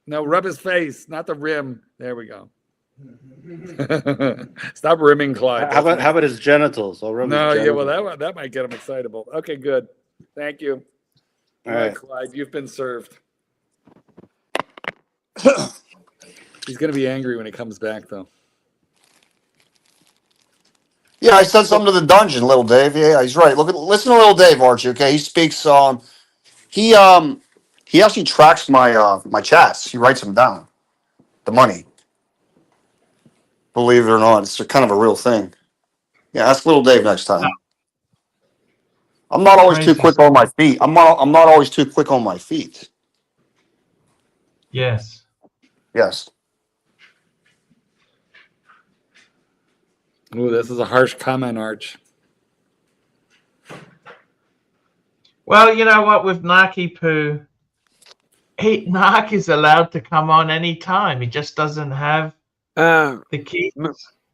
No, rub his face, not the rim. There we go. Stop rimming, Clyde. How about his genitals? I'll rub No, his yeah, genitals. well, that might get him excitable. Okay, good. Thank you. All right, Clyde, you've been served. He's going to be angry when he comes back, though. Yeah, I said something to the dungeon, little Dave. Yeah, he's right. Listen to little Dave, Archie. Okay, he speaks. He actually tracks my my chats. He writes them down. The money. Believe it or not, it's kind of a real thing. Yeah, ask little Dave next time. I'm not always too quick on my feet. I'm not always too quick on my feet. Yes. Yes. Ooh, this is a harsh comment, Arch. Well, you know what? With Naki Poo, Nark is allowed to come on any time. He just doesn't have the keys.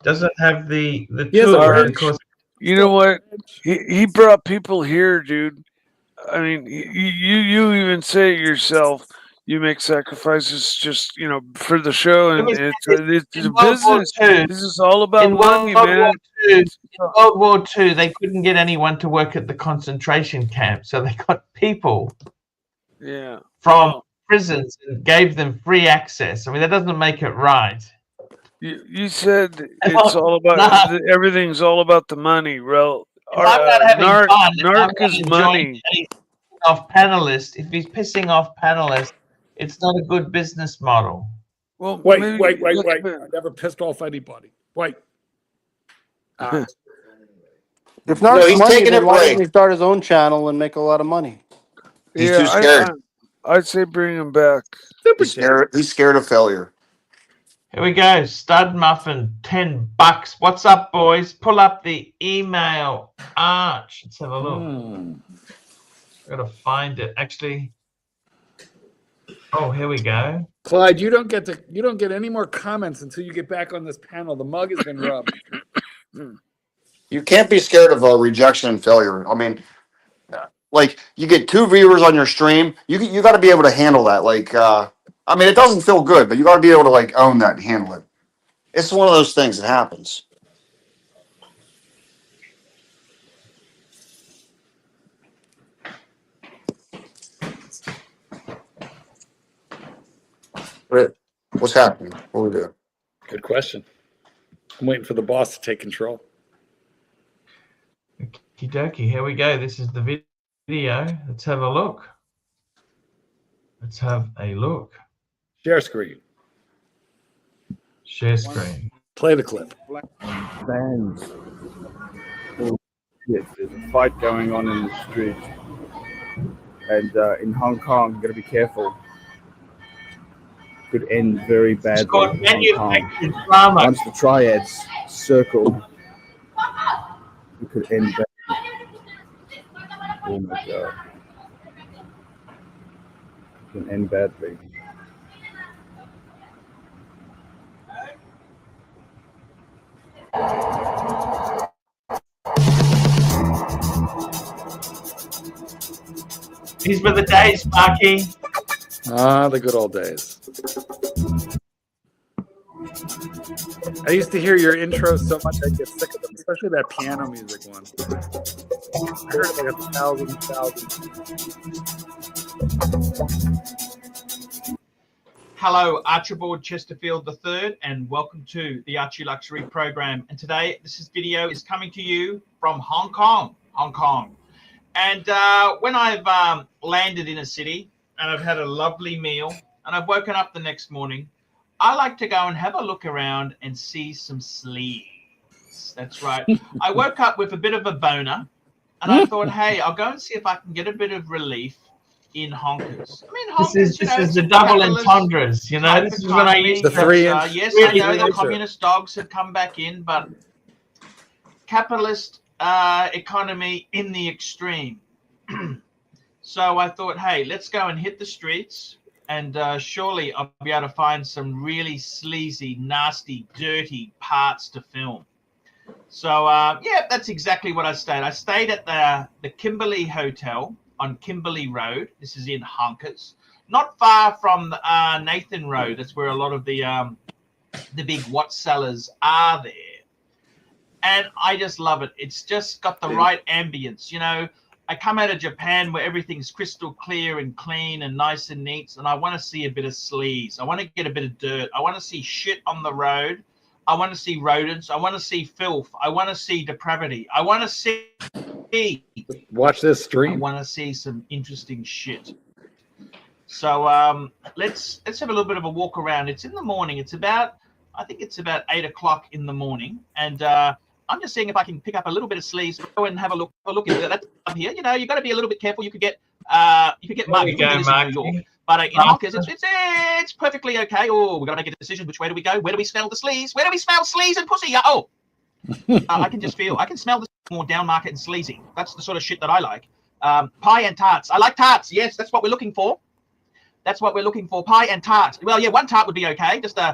Doesn't have the tool. Because you know what? He brought people here, dude. I mean, you even say it yourself. You make sacrifices just, for the show, and it's a business. This is all about money, man. In World War II, they couldn't get anyone to work at the concentration camp, so they got people from prisons and gave them free access. I mean, that doesn't make it right. You said it's all about everything's all about the money, bro. I'm not having fun. Narc is money. Off panelists. If he's pissing off panelists, it's not a good business model. Well, wait. I never pissed off anybody. Wait. If not, he's taking it. Why doesn't he start his own channel and make a lot of money? He's too scared. I'd say bring him back. He's scared of failure. Here we go. Stud Muffin, $10. What's up, boys? Pull up the email. Arch. Let's have a look. I gotta find it. Actually. Oh, here we go. Clyde, you don't get any more comments until you get back on this panel. The mug has been rubbed. You can't be scared of rejection and failure. I mean, like you get 2 viewers on your stream, you got to be able to handle that. Like, I mean, it doesn't feel good, but you got to be able to like own that and handle it. It's one of those things that happens. What's happening? What do we do? Good question. I'm waiting for the boss to take control. Okie dokie, here we go. This is the video. Let's have a look. Let's have a look. Share screen. Share screen. Play the clip. Bands. Yes, there's a fight going on in the street. And in Hong Kong, you got to be careful. Could end very badly. It's called in Hong Kong. manufactured drama. Once the triads circle, it could end badly. Oh my God. It can end badly. These were the days, Marky. Ah, the good old days. I used to hear your intros so much I'd get sick of them, especially that piano music one. I heard it like 1,000. Hello, Archibald Chesterfield III, and welcome to the ArchieLuxury program. And today, this video is coming to you from Hong Kong. And when I've landed in a city and I've had a lovely meal and I've woken up the next morning, I like to go and have a look around and see some sleeves. That's right. I woke up with a bit of a boner and I thought, hey, I'll go and see if I can get a bit of relief in honkers. I mean, honkers, this is the double entendres, you know. This is when I used the 3-inch. Yes, I know the communist dogs have come back in, but capitalist economy in the extreme. So I thought, hey, let's go and hit the streets, and surely I'll be able to find some really sleazy, nasty, dirty parts to film. So yeah, that's exactly what I stayed. I stayed at the Kimberley Hotel on Kimberley Road. This is in Honkers, not far from Nathan Road. That's where a lot of the big watch sellers are there. And I just love it. It's just got the right ambience. You know, I come out of Japan where everything's crystal clear and clean and nice and neat, and I want to see a bit of sleaze. I want to get a bit of dirt. I want to see shit on the road. I want to see rodents. I want to see filth. I want to see depravity. I want to see... Watch this stream. I want to see some interesting shit. So let's have a little bit of a walk around. It's in the morning. It's about, I think it's about 8 o'clock in the morning, and I'm just seeing if I can pick up a little bit of sleeves. Go and have a look into that up here. You know, you got to be a little bit careful. You could get mugged. You can do this in New York, but in Honkers, it's perfectly okay. Oh, we got to make a decision. Which way do we go? Where do we smell the sleaze? Where do we smell sleaze and pussy? Oh, I can just feel. I can smell this more down market and sleazy. That's the sort of shit that I like. Pie and tarts. I like tarts. Yes, that's what we're looking for. That's what we're looking for. Pie and tart. Well, yeah, one tart would be okay. Just yeah,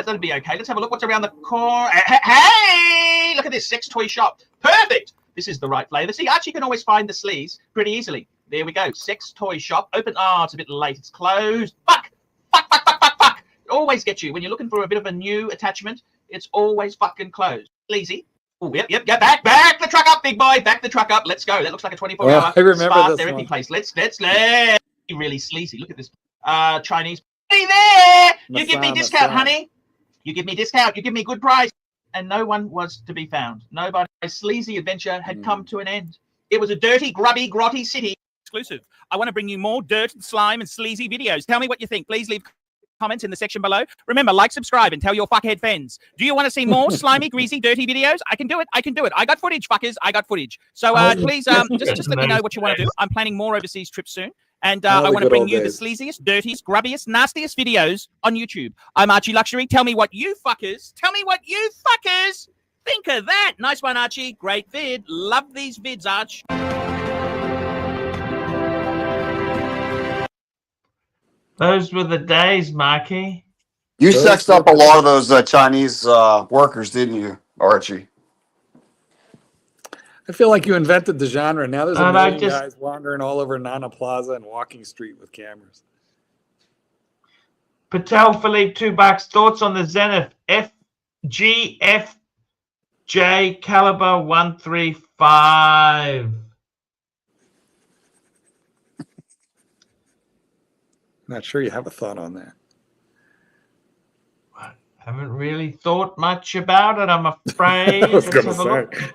that'd be okay. Let's have a look. What's around the corner? Hey, look at this sex toy shop. Perfect. This is the right flavor. See, Archie can always find the sleeves pretty easily. There we go. Sex toy shop. Open. Oh, it's a bit late. It's closed. Fuck. It always gets you when you're looking for a bit of a new attachment. It's always fucking closed. Sleazy. Oh, yep. Back the truck up, big boy. Back the truck up. Let's go. That looks like a 24-hour I remember spa this therapy one. place. Let's really sleazy. Look at this. Chinese. Hey there. You give me discount, honey. You give me discount. You give me good price. And no one was to be found. Nobody. A sleazy adventure had come to an end. It was a dirty, grubby, grotty city. Exclusive. I want to bring you more dirt and slime and sleazy videos. Tell me what you think. Please leave comments in the section below. Remember, like, subscribe, and tell your fuckhead friends. Do you want to see more slimy, greasy, dirty videos? I can do it. I got footage, fuckers. I got footage. So please just let me know what you want to do. I'm planning more overseas trips soon. And I want to bring you the sleaziest, dirtiest, grubbiest, nastiest videos on YouTube. I'm ArchieLuxury. Tell me what you fuckers think of that. Nice one, Archie. Great vid. Love these vids, Arch. Those were the days, Marky. You sexed up a lot of those Chinese workers, didn't you, Archie? I feel like you invented the genre. Now there's a And million guys wandering all over Nana Plaza and Walking Street with cameras. Patel Philippe, $2. Thoughts on the Zenith FGFJ caliber 135? Not sure you have a thought on that. Haven't really thought much about it, I'm afraid. I was Let's gonna have a say. look.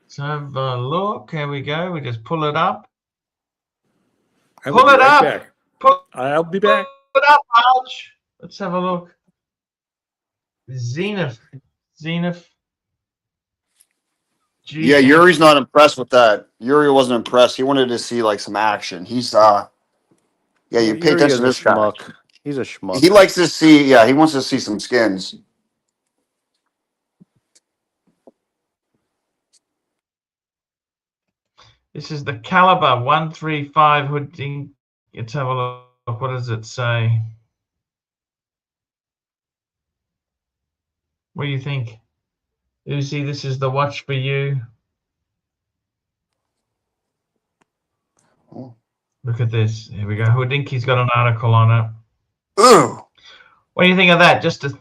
Let's have a look. Here we go. We just pull it up. I will Pull be it right up. back. Pull I'll be back. it up, Arch. Let's have a look. Zenith. Yeah, Yuri's not impressed with that. Yuri wasn't impressed. He wanted to see like some action. He's yeah, you pay Yuri is attention to a this guy. schmuck. He's a schmuck. He likes to see, yeah, he wants to see some skins. This is the caliber 135 hoodie. Let's have a look. What does it say? What do you think? Lucy, this is the watch for you. Oh. Look at this. Here we go. Houdinki's got an article on it. Ooh. What do you think of that? Just a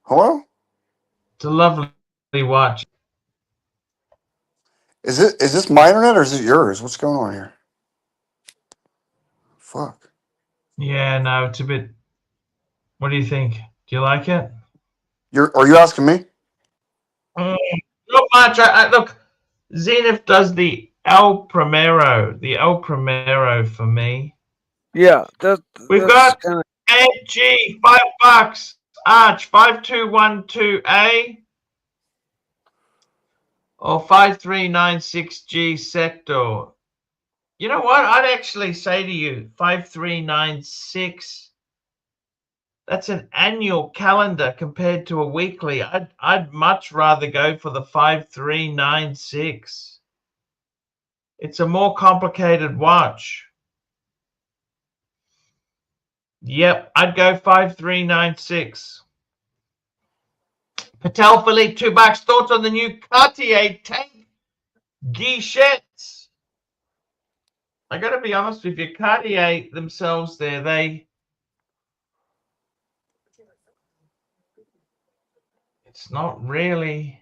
Hello? It's a lovely watch. Is this my internet or is it yours? What's going on here? Fuck. Yeah, no, it's a bit. What do you think? Do you like it? Are you asking me? Not much. Look, Zenith does the El Primero for me. Yeah, We've got AG, $5, Arch 5212A or 5396G Sector. You know what? I'd actually say to you 5396. That's an annual calendar compared to a weekly. I'd much rather go for the 5396. It's a more complicated watch. Yep, I'd go 5396. Patel Philippe, $2. Thoughts on the new Cartier tank guichettes? I got to be honest with you, Cartier themselves it's not really.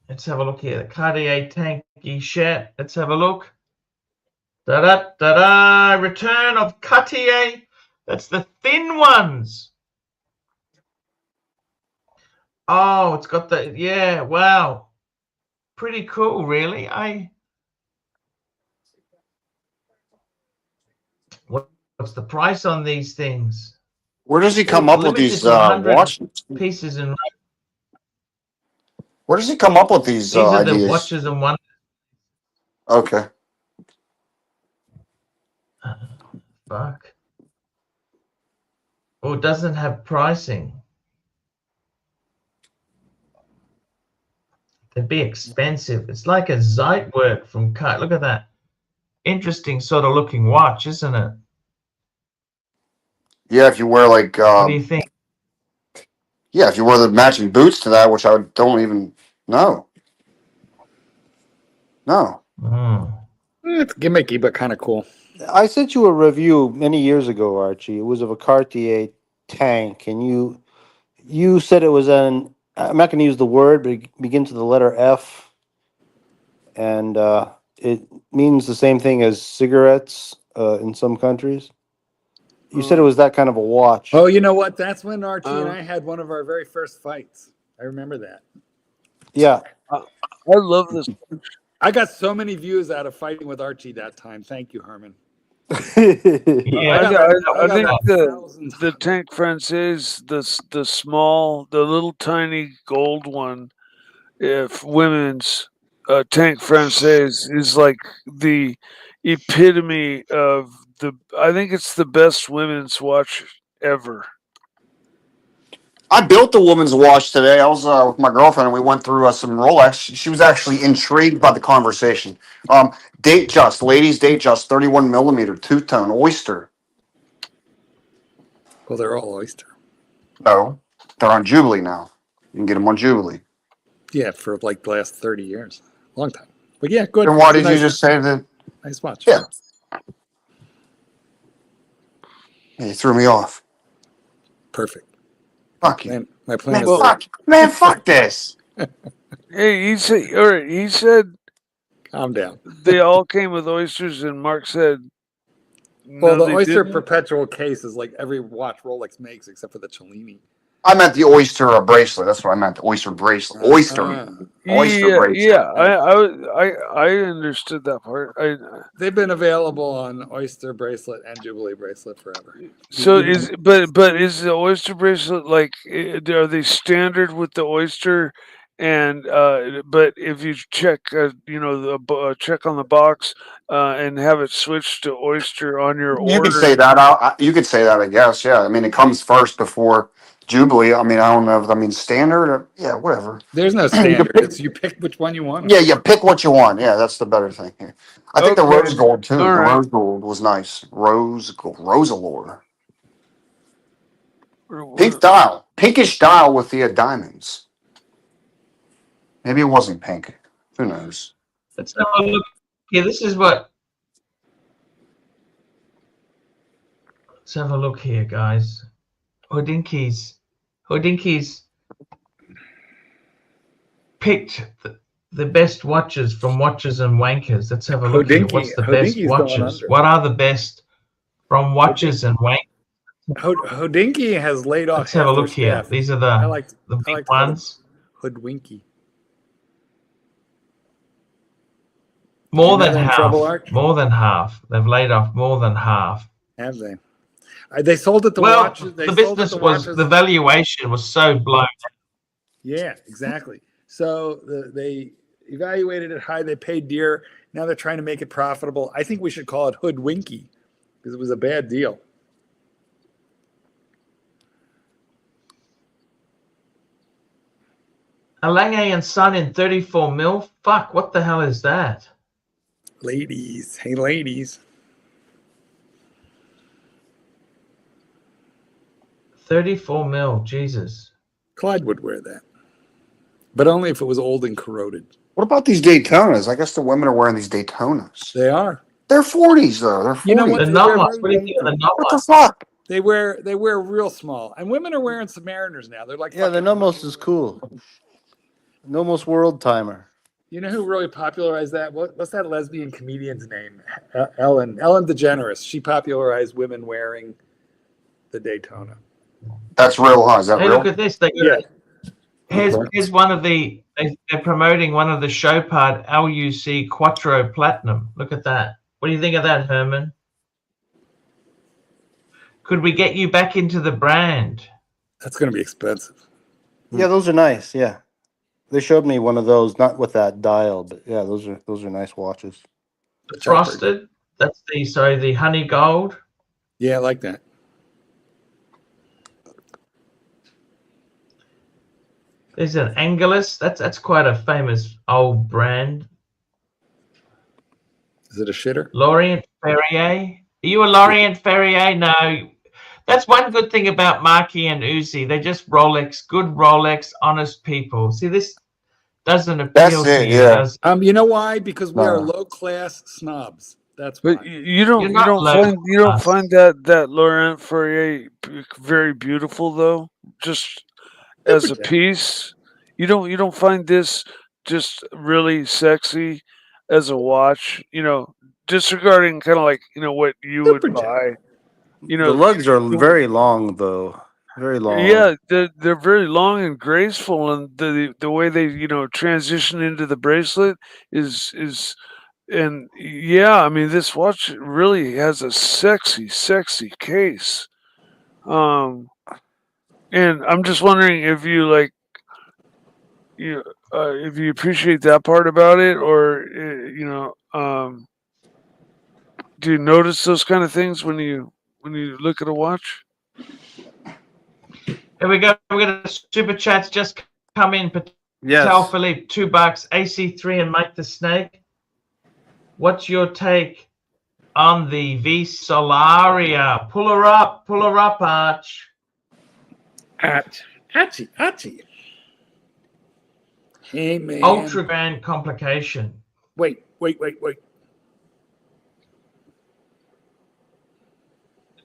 Let's have a look here. The Cartier tank guichette. Let's have a look. Da-da-da-da. Return of Cartier. That's the thin ones. Oh, it's got the, yeah, wow. Pretty cool, really. What's the price on these things? Where does he come up with these watches? Pieces in. Where does he come up with these are ideas? The watches and one. Okay. Fuck. Oh, it doesn't have pricing. It'd be expensive. It's like a Zeitwerk from Cut. Look at that. Interesting sort of looking watch, isn't it? Yeah, if you wear like what do you think? Yeah, if you wear the matching boots to that, which I don't even know. No. It's gimmicky, but kind of cool. I sent you a review many years ago, Archie. It was of a Cartier tank, and you said it was an. I'm not going to use the word, but it begins with the letter F, and it means the same thing as cigarettes in some countries. You said it was that kind of a watch. Oh, you know what? That's when Archie and I had one of our very first fights. I remember that. Yeah. I love this. I got so many views out of fighting with Archie that time. Thank you, Herman. I think the tank Francaise, the small, the little tiny gold one, if women's tank Francaise is like the epitome of I think it's the best women's watch ever. I built the woman's watch today. I was with my girlfriend and we went through some Rolex. She was actually intrigued by the conversation. Date just, ladies date just, 31 millimeter, two-tone, oyster. Well, they're all oyster. No, they're on Jubilee now. You can get them on Jubilee. Yeah, for like the last 30 years. Long time. But yeah, good. And why did you just say that? Nice watch. Yeah. You threw me off. Perfect. Fuck you. Man, my plan fuck this. Hey, he said calm down. They all came with oysters, and Mark said Well, No, the they Oyster didn't. Perpetual case is like every watch Rolex makes except for the Cellini. I meant the oyster bracelet. That's what I meant. The oyster bracelet. Oyster Yeah, bracelet. I understood that part. They've been available on Oyster bracelet and Jubilee bracelet forever. So You- is is the oyster bracelet like are they standard with the oyster? And but if you check check on the box and have it switched to oyster on your You could order. say that. You could say that. I guess. Yeah. I mean, it comes first before Jubilee. I mean, I don't know. I mean, standard. Or, yeah. Whatever. There's no standard. It's you pick which one you want. Yeah. You pick what you want. Yeah. That's the better thing here. I think the Okay. rose gold too. All The right. rose gold was nice. Rose gold. Rosalore. Pink dial. Pinkish dial with the diamonds. Maybe it wasn't pink. Who knows? Let's have a look here. This is what. Let's have a look here, guys. Hodinki's picked the best watches from Watches and Wankers. Let's have a look here. What's the best Hodinki's going watches? under. What are the best from Watches and Wankers? Hodinky has laid off. Let's have a half their look here. staff. These are I the like big to call them ones. Hoodwinky. More You know than they're in half. trouble, Arch? More than half. They've laid off more than half. Have they? They sold it to Well, watches. They the sold it business to was watches. the valuation was so blown. Yeah, exactly. So they evaluated it high. They paid dear. Now they're trying to make it profitable. I think we should call it Hoodwinky because it was a bad deal. A Lange and Son in 34 mil. Fuck, what the hell is that? Ladies, hey ladies. 34 mil, Jesus. Clyde would wear that, but only if it was old and corroded. What about these Daytonas? I guess the women are wearing these Daytonas. They are. They're 40s though. They're 40s. You know what? The They not wear ones. What do you think of the not What the ones? fuck? They wear real small, and women are wearing Submariners now. They're like Yeah, the fucking- Nomos is cool. Nomos World Timer. You know who really popularized that? What's that lesbian comedian's name? Ellen DeGeneres. She popularized women wearing the Daytona. That's real, huh? Is that Hey, real? look at this. They Yeah. Here's one of the. They're promoting one of the show part LUC Quattro Platinum. Look at that. What do you think of that, Herman? Could we get you back into the brand? That's going to be expensive. Yeah, those are nice. Yeah, they showed me one of those, not with that dial, but yeah, those are nice watches. The frosted. That's the honey gold. Yeah, I like that. There's an Angelus. That's quite a famous old brand. Is it a shitter? Lorient Ferrier. Are you a Lorient Ferrier? No. That's one good thing about Marky and Uzi. They're just Rolex, good Rolex, honest people. See, this doesn't appeal That's to it, you. yeah. Does You know why? Because we are No. low class snobs. That's why. But You're not you don't low find that Laurent Ferrier very beautiful though. Just as a pretend. piece, you don't find this just really sexy as a watch. You know, disregarding kind of like what you would pretend. buy. You The know, lugs are very long, though. Very long. yeah, they're very long and graceful, and the way they transition into the bracelet is. And yeah, I mean, this watch really has a sexy case. And I'm just wondering if you if you appreciate that part about it, or do you notice those kind of things when you look at a watch? Here we go. We got a super chats just come in. Yes. Tell Philippe $2. AC3 and Mike the Snake. What's your take on the V Solaria? Pull her up, Arch. Archie. Hey, man. Ultra grand complication. Wait.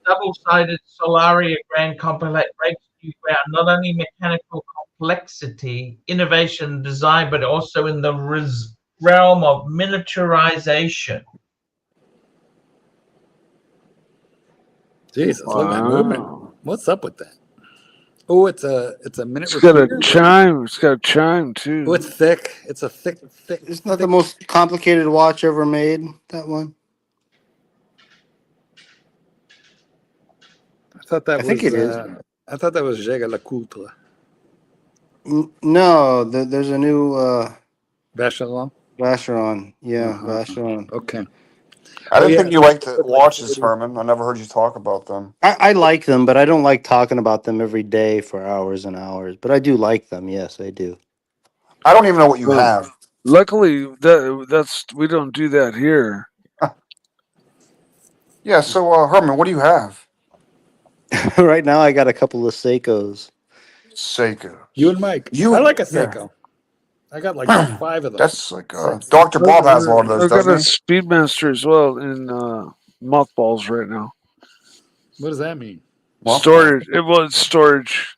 Double-sided Solaria grand complex breaks new ground, not only mechanical complexity, innovation, design, but also in the realm of miniaturization. Jesus, look at that movement. What's up with that? Oh, it's a minute. It's got a repeater? chime. It's got a chime too. Oh, it's thick. It's a thick. Isn't that the most complicated watch ever made? That one. I thought that I think it is. I thought that was Jaeger LeCoultre. No, there's a new Vacheron. Vacheron. Yeah, Vacheron. Okay. I didn't yeah. think you liked the watches, Herman. I never heard you talk about them. I like them, but I don't like talking about them every day for hours and hours. But I do like them. Yes, I do. I don't even know what you have. Luckily, that's we don't do that here. Yeah. So, Herman, what do you have? Right now, I got a couple of Seikos. Seiko. You and Mike. I like a Seiko. I got like 5 of them. That's like Dr. Bob has one of those. I've got a doesn't Speedmaster as well in mothballs right now. What does that mean? Storage. It was storage.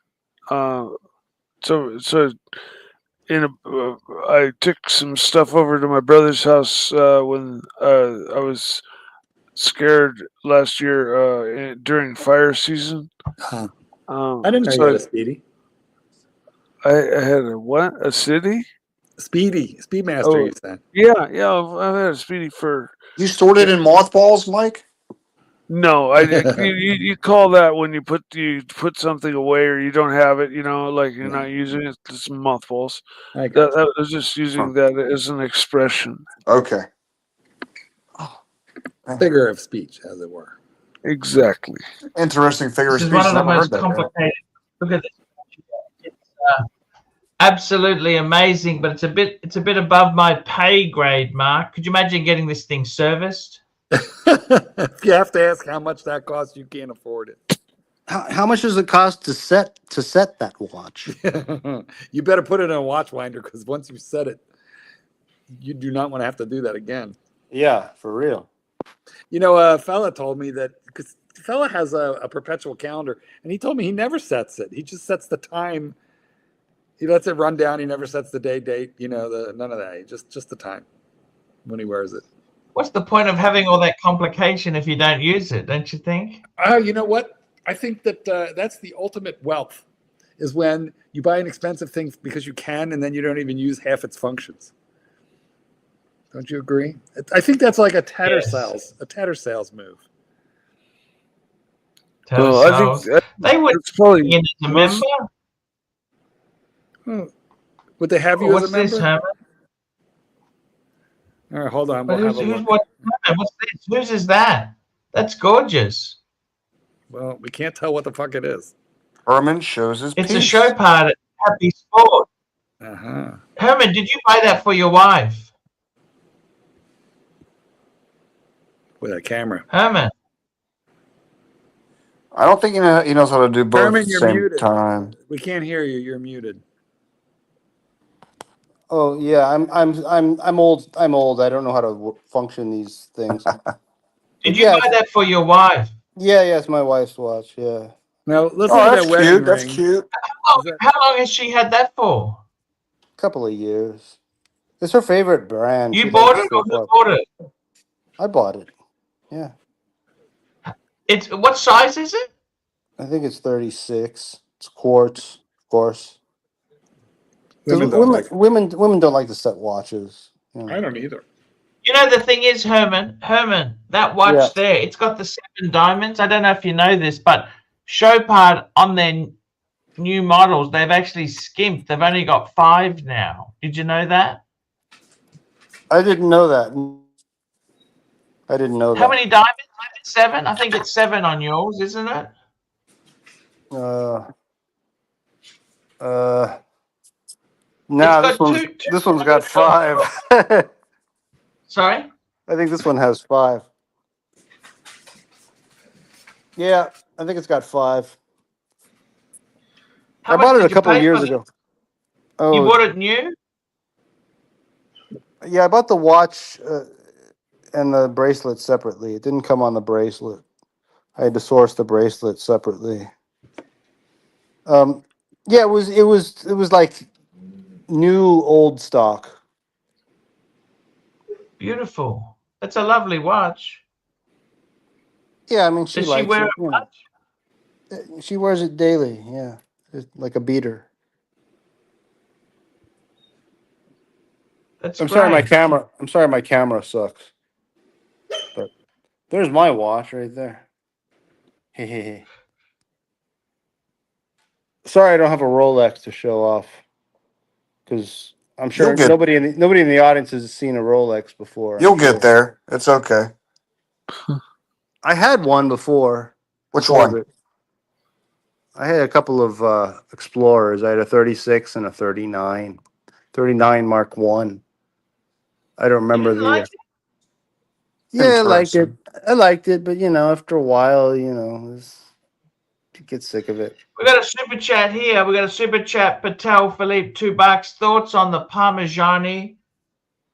So in I took some stuff over to my brother's house when I was scared last year during fire season. I didn't know you had a Speedy. I had a what? A City? Speedmaster, you said. Yeah, I've had a Speedy for. You stored it in mothballs, Mike? No, you call that when you put something away or you don't have it, like you're not using it. It's mothballs. I was just using that as an expression. Okay. Figure of speech, as it were. Exactly. Interesting figure of This speech. is one of the most complicated. Look at this. It's absolutely amazing, but it's a bit above my pay grade, Mark. Could you imagine getting this thing serviced? If you have to ask how much that costs, you can't afford it. How much does it cost to set that watch? You better put it in a watch winder, because once you set it, you do not want to have to do that again. Yeah, for real. A fella told me that, because the fella has a perpetual calendar, and he told me he never sets it. He just sets the time. He lets it run down. He never sets the date. None of that. Just the time when he wears it. What's the point of having all that complication if you don't use it? Don't you think? You know what? I think that that's the ultimate wealth, is when you buy an expensive thing because you can, and then you don't even use half its functions. Don't you agree? I think that's like a tatter sales move. I think they would probably in as a member. Would they have you as a member? What's this, Herman? All right, hold on. What's this? Whose is that? That's gorgeous. Well, we can't tell what the fuck it is. Herman shows his It's piece. a show part at Happy Sport. Herman, did you buy that for your wife? With a camera. Herman. I don't think he knows how to do both Herman, at the you're same muted. time. We can't hear you. You're muted. Oh yeah, I'm old. I'm old. I don't know how to function these things. Did you buy that for your wife? Yeah, it's my wife's watch. Yeah. Now let's look at that wedding ring. That's cute. How long has she had that for? A couple of years. It's her favorite brand. You bought it or who bought it? I bought it. Yeah. It's what size is it? I think it's 36. It's quartz, of course. Women don't like to set watches. I don't either. The thing is, Herman, that watch there, it's got the 7 diamonds. I don't know if you know this, but Chopard on their new models, they've actually skimped. They've only got 5 now. Did you know that? I didn't know that. How many diamonds? 7? I think it's 7 on yours, isn't it? No, this one's got 5. Sorry? I think this one has 5. Yeah, I think it's got 5. I bought it a couple of years ago. Oh, you bought it new? Yeah, I bought the watch and the bracelet separately. It didn't come on the bracelet. I had to source the bracelet separately. Yeah, it was like new old stock. Beautiful. That's a lovely watch. Yeah, I mean, she Does she likes wear it. it You much? know. She wears it daily. Yeah, it's like a beater. That's I'm sorry, my great. camera. I'm sorry, my camera sucks. But there's my watch right there. Hey. Sorry, I don't have a Rolex to show off because I'm You'll sure get nobody in the audience has seen a Rolex before. I'm you'll get sure. there. It's okay. I had one before. Which one? COVID. I had a couple of Explorers. I had a 36 and a 39. 39 Mark One. I don't You remember didn't the. like it? Yeah, I liked it. Interesting. I liked it, but after a while, you get sick of it. We got a super chat here. We got a super chat. Patel Philippe, $2. Thoughts on the Parmigiani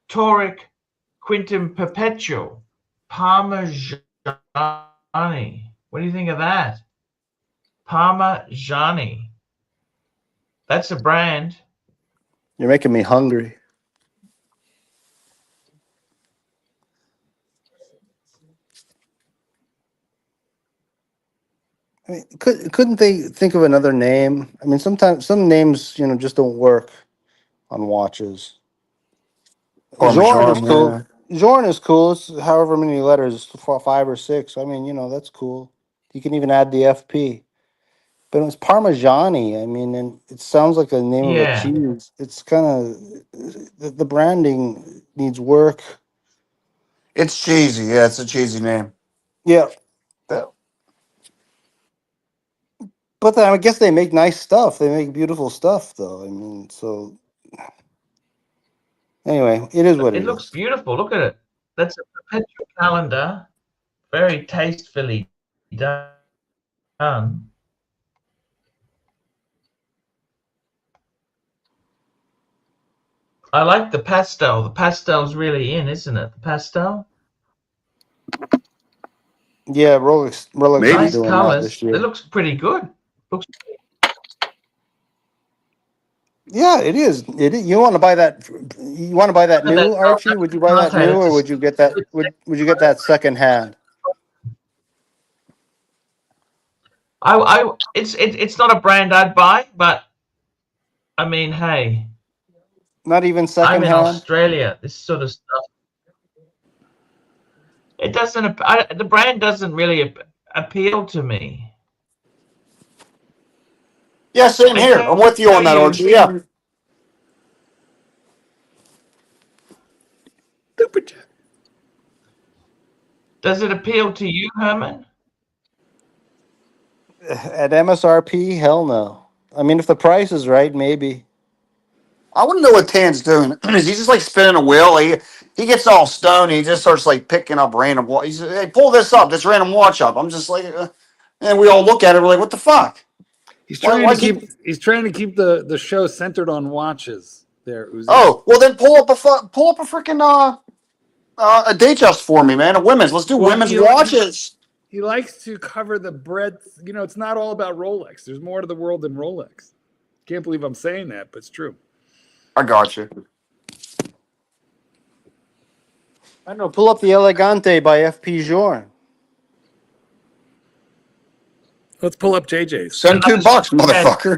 Toric Quintum Perpetual? Parmigiani. What do you think of that? Parmigiani. That's a brand. You're making me hungry. I mean, couldn't they think of another name? I mean, sometimes some names, just don't work on watches. Journe is cool. Parmesan. Journe is cool. It's however many letters, 5 or 6. I mean, that's cool. You can even add the FP. But it's Parmigiani. I mean, and it sounds like a name of a Yeah. cheese. It's kind of the branding needs work. It's cheesy. Yeah, it's a cheesy name. Yeah. But I guess they make nice stuff. They make beautiful stuff, though. I mean, so anyway, it is what It it looks is. beautiful. Look at it. That's a perpetual calendar. Very tastefully done. I like the pastel. The pastel's really in, isn't it? The pastel. Yeah, Rolex Maybe. is Nice doing that colors. this It year. looks pretty good. Looks. Yeah, it is. You want to buy that? You want to buy that new, Archie? Would you buy that new, or would you get that? Would you get that second hand? It's not a brand I'd buy, but I mean, hey, Not even I'm second in hand. Australia. This sort of stuff. It doesn't. The brand doesn't really appeal to me. Yeah, same I here. I'm with you on that, tell Archie. Yeah. Does it appeal to you, Herman? At MSRP, hell no. I mean, if the price is right, maybe. I want to know what Tan's doing. Is he just like spinning a wheel? He gets all stoned. He just starts like picking up random. He says, "Hey, pull this up. This random watch up." I'm just like, and we all look at it. We're like, "What the fuck?" He's Why, trying why to keep? keep. He's trying to keep the show centered on watches. There, Uzi. Oh, well then pull up a freaking a Datejust for me, man. A women's. Let's do women's watches. He likes to cover the breadth. It's not all about Rolex. There's more to the world than Rolex. Can't believe I'm saying that, but it's true. I got you. I don't know. Pull up the Elegante by FP Journe. Let's pull up JJ's. Send $2, motherfucker.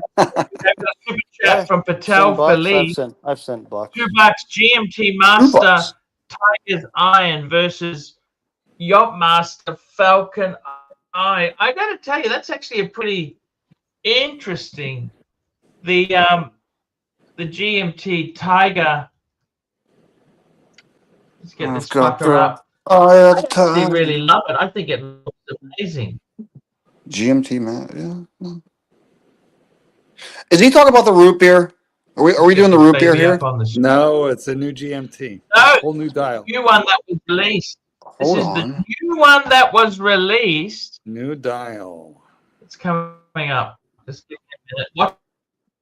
Super chat from Patel $10. Philippe. I've sent bucks. $2 GMT Master Tiger's Iron versus Yacht Master Falcon Eye. I got to tell you, that's actually a pretty interesting. The GMT Tiger. Let's get this fucker up. I actually really love it. I think it looks amazing. GMT, man. Yeah. Is he talking about the root beer? Are we doing the root beer here? No, it's a new GMT. No, whole new dial. New one that was released. Hold This is on. the new one that was released. New dial. It's coming up. Just give me a minute.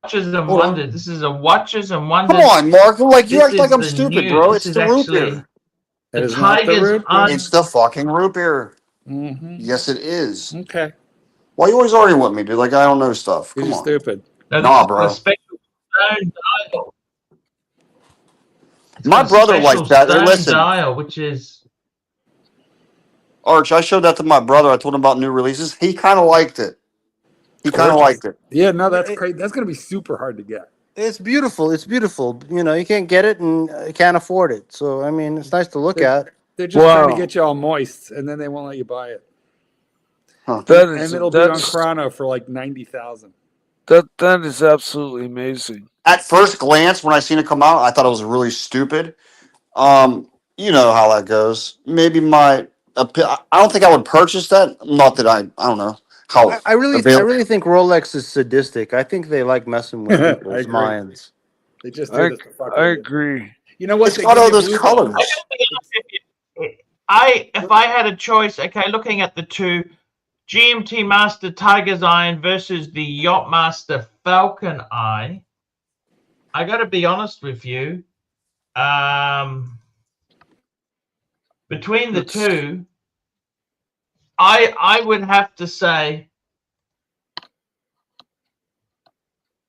Watches and Wonders. This is a Watches and Wonders. Come on, Mark. Like you This act like is I'm the stupid, new- bro. this It's is the root actually beer. That the is not the Tiger's root beer? It's the fucking root beer. Mm-hmm. Yes, it is. Okay. Why you always arguing with me, dude? Like I don't know stuff. You're Come just on. stupid. No, Nah, this is bro. the special stone dial. It's My got a brother special likes that. stone Listen. dial, which is Arch, I showed that to my brother. I told him about new releases. He kind of liked it. He kind of Gorgeous. liked it. Yeah, no, that's great. That's going to be super hard to get. It's beautiful. It's beautiful. You know, you can't get it and you can't afford it. So I mean, it's nice to look at. They're just trying to Wow. get you all moist, and then they won't let you buy it. Huh. That And is it'll be on that's Chrono for like 90,000. that is absolutely amazing. At first glance, when I seen it come out, I thought it was really stupid. You know how that goes. Maybe I don't think I would purchase that. Not that I don't know how. I really think Rolex is sadistic. I think they like messing with I people's agree. minds. They just do I, this to fuck I with you. agree. You know what? It's They got give all you those blue colors. balls. If I had a choice, okay, looking at the two, GMT Master Tiger's Iron versus the Yacht Master Falcon Eye, I got to be honest with you. Between the two, I would have to say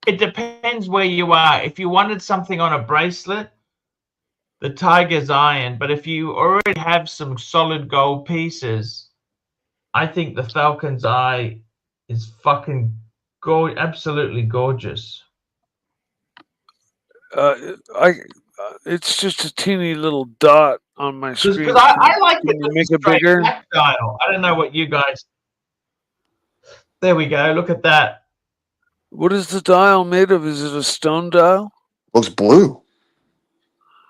it depends where you are. If you wanted something on a bracelet, the Tiger's Iron. But if you already have some solid gold pieces, I think the Falcon's Eye is fucking absolutely gorgeous. It's just a teeny little dot on my screen. Because I like it Can you with make the it straight bigger? black dial. I don't know what you guys. There we go. Look at that. What is the dial made of? Is it a stone dial? Looks blue.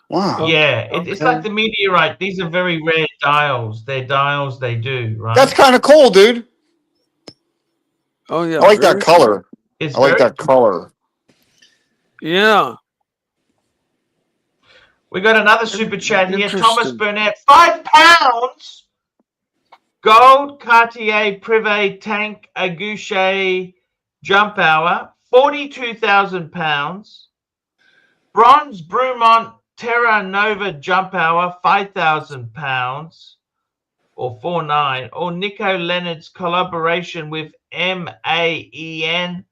Wow. Yeah, it's okay. like the meteorite. These are very rare dials. They're dials they do, right? That's kind of cool, dude. Oh yeah. I like that very color. It's I like very that color. Yeah. We got another super chat here. Thomas Interesting. Burnett, £5. Gold Cartier Privé Tank Agouche Jump Hour, £42,000. Bronze Brumont Terra Nova Jump Hour, £5,000 or 49. Or Nico Leonard's collaboration with MAEN,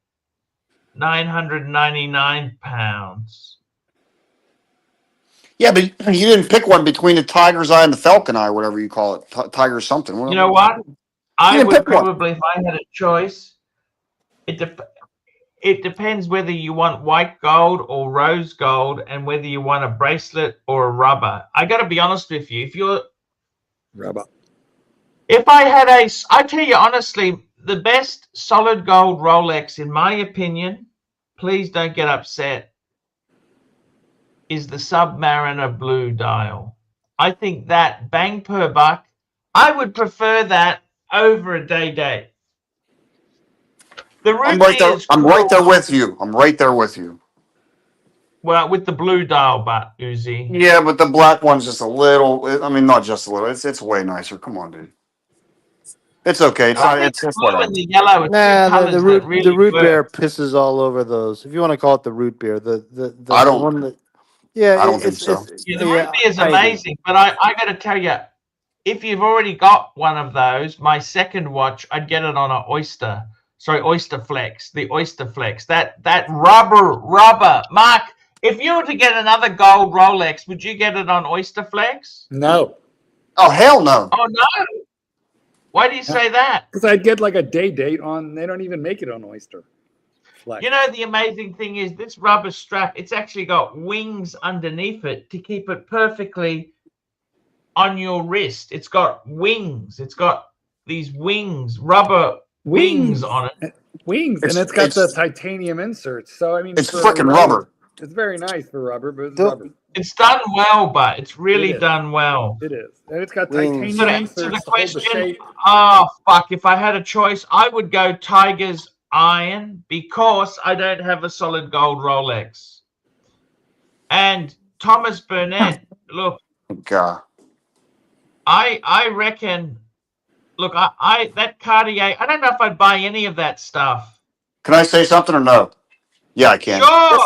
£999. Yeah, but you didn't pick one between the Tiger's Eye and the Falcon Eye, whatever you call it. Tiger something. You know what? I didn't would pick one. probably, if I had a choice, it depends whether you want white gold or rose gold and whether you want a bracelet or a rubber. I got to be honest with you. I tell you honestly, the best solid gold Rolex, in my opinion, please don't get upset, is the Submariner blue dial. I think that bang per buck, I would prefer that over a day date. The I'm right there. is I'm cool. right there with you. I'm right there with you. Well, with the blue dial, but Uzi. Yeah, but the black one's just a little. I mean, not just a little. It's way nicer. Come on, dude. It's okay. It's not. It's just blue whatever. and the yellow are two Nah, colors the that really root work. beer pisses all over those. If you want to call it the root beer, the I don't- one that, yeah, I don't think so. Yeah, the root beer is I agree. amazing, but I got to tell you, if you've already got one of those, my second watch, I'd get it on an Oyster. Sorry, Oyster Flex. The Oyster Flex. That rubber. Mark, if you were to get another gold Rolex, would you get it on Oyster Flex? No, Oh hell no! Oh no! Why do you say that? because I'd get like a day date on. They don't even make it on Oyster Flex. You know, the amazing thing is this rubber strap, it's actually got wings underneath it to keep it perfectly on your wrist. It's got wings. It's got these wings, rubber wings on it. Wings, and it's got the titanium inserts. So I mean, It's for freaking rubber. It's very nice for rubber, but it's Don't- rubber. It's done well, but it's really It is. done well. It is, and it's got Wings. titanium So to the inserts to hold the question, shape. oh fuck! If I had a choice, I would go Tiger's Iron because I don't have a solid gold Rolex. And Thomas Burnett, look, God. I reckon. Look, I that Cartier. I don't know if I'd buy any of that stuff. Can I say something or no? Yeah, I can. Sure. Of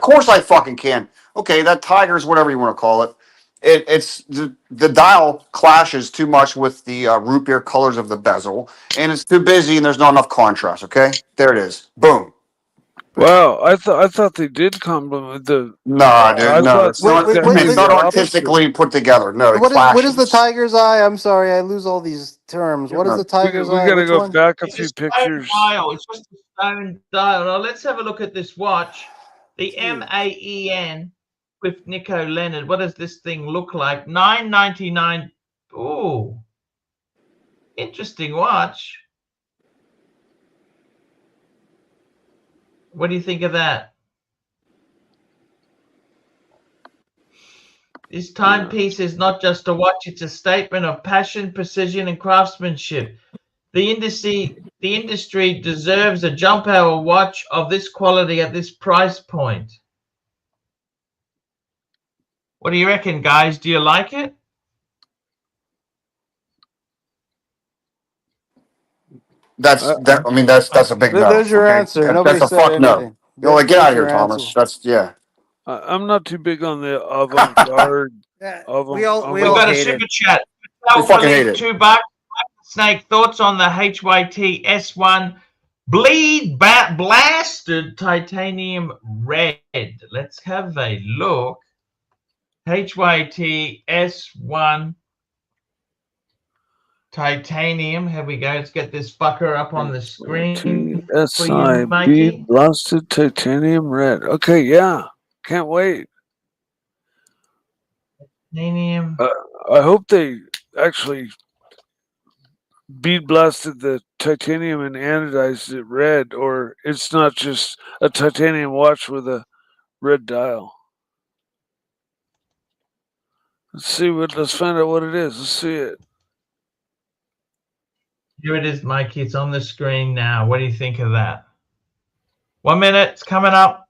course I fucking can. Okay, that Tiger's whatever you want to call it. It's the dial clashes too much with the root beer colors of the bezel, and it's too busy, and there's not enough contrast. Okay, there it is. Boom. Wow, I thought they did compliment the. No, dude, I no, thought it's not. that wait, It's maybe not the opposite. artistically put together. No, it What is the clashes. tiger's eye? I'm sorry, I lose all these terms. What is the tiger's We eye? got to Which go one? back a It's few a stone pictures. dial. It's just a stone dial. Now, let's have a look at this watch. The Jeez. MAEN with Nico Leonard. What does this thing look like? $9.99. Ooh, interesting watch. What do you think of that? This timepiece is not just a watch, it's a statement of passion, precision, and craftsmanship. The industry deserves a jump hour watch of this quality at this price point. What do you reckon, guys? Do you like it? That. I mean, that's a big no. There's your okay? answer. Nobody That's a said fuck no. anything. You're like, get There's out of here, your Thomas. answer. That's yeah. I'm not too big on the avant-garde. We all We got a hate super it. chat. We fucking hate it. $2. Snake, thoughts on the HYT S1 blasted titanium red? Let's have a look. HYT S1 titanium. Here we go. Let's get this fucker up on the screen for you, Mikey. Blasted titanium red. Okay, yeah. Can't wait. Titanium. I hope they actually bead blasted the titanium and anodized it red, or it's not just a titanium watch with a red dial. Let's find out what it is. Let's see it. Here it is, Mikey. It's on the screen now. What do you think of that? 1 minute. It's coming up.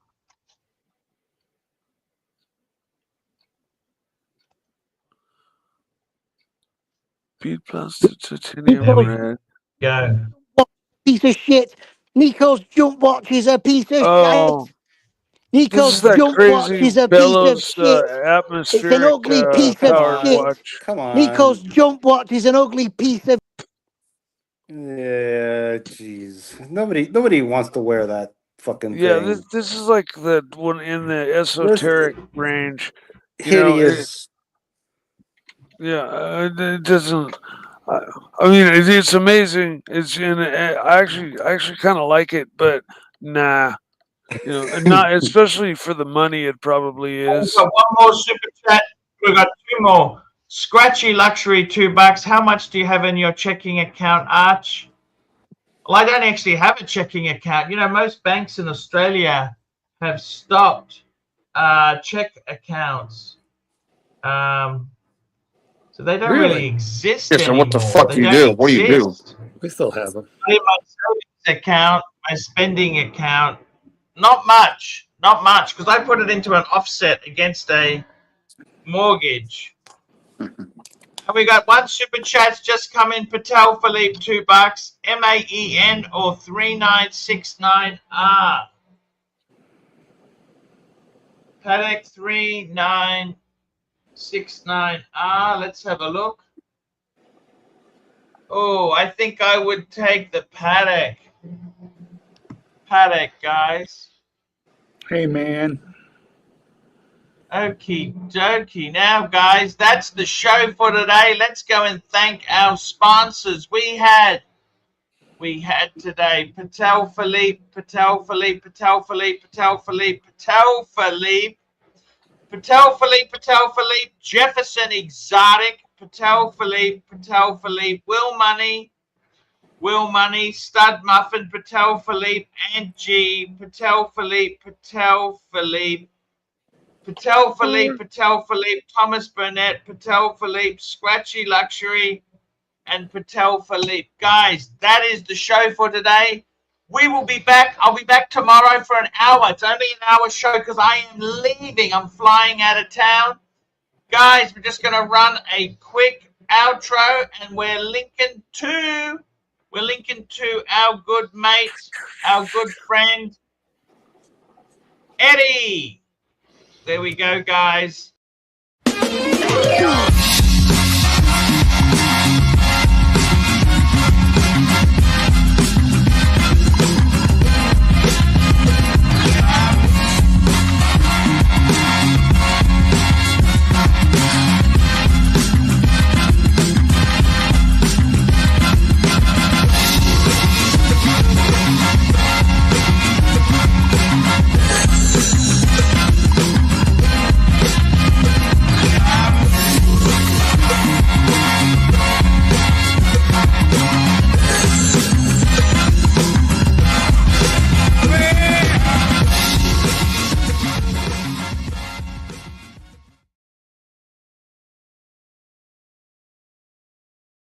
Bead blasted titanium red. Go. Piece of shit. Nico's jump watch is a piece of Oh, shit. Nico's jump watch is a piece of shit. Atmospheric It's an ugly piece of powered shit. watch. Come on. Nico's jump watch is an ugly piece of. Yeah, jeez. Nobody wants to wear that fucking Yeah, thing. this is like the one in the esoteric range. You know, Hideous. it doesn't. I mean, it's amazing. It's in. I actually kind of like it, but nah. You know, not especially for the money. It probably is. We've got one more super chat. We've got 2 more. Scratchy Luxury, $2. How much do you have in your checking account, Arch? Well, I don't actually have a checking account. You know, most banks in Australia have stopped check accounts. So they don't really exist Yeah, so anymore. what the fuck They do you don't do? What do you do? exist. We still have them. My savings account, my spending account, not much, because I put it into an offset against a mortgage. And we got one super chat's just come in. Patel Philippe, $2. MAEN or 3969R. Patek 3969R. Let's have a look. Oh, I think I would take the Patek. Patek, guys. Hey, man. Okie dokie. Now, guys, that's the show for today. Let's go and thank our sponsors. We had today Patel Philippe, Jefferson Exotic, Patel Philippe, Will Money, Stud Muffin, Patel Philippe, Angie, Patel Philippe, Thomas Burnett, Patel Philippe, Scratchy Luxury, and Patel Philippe. Guys, that is the show for today. We will be back. I'll be back tomorrow for an hour. It's only an hour show because I am leaving. I'm flying out of town. Guys, we're just going to run a quick outro, and we're linking to our good mate, our good friend, Eddie. There we go, guys.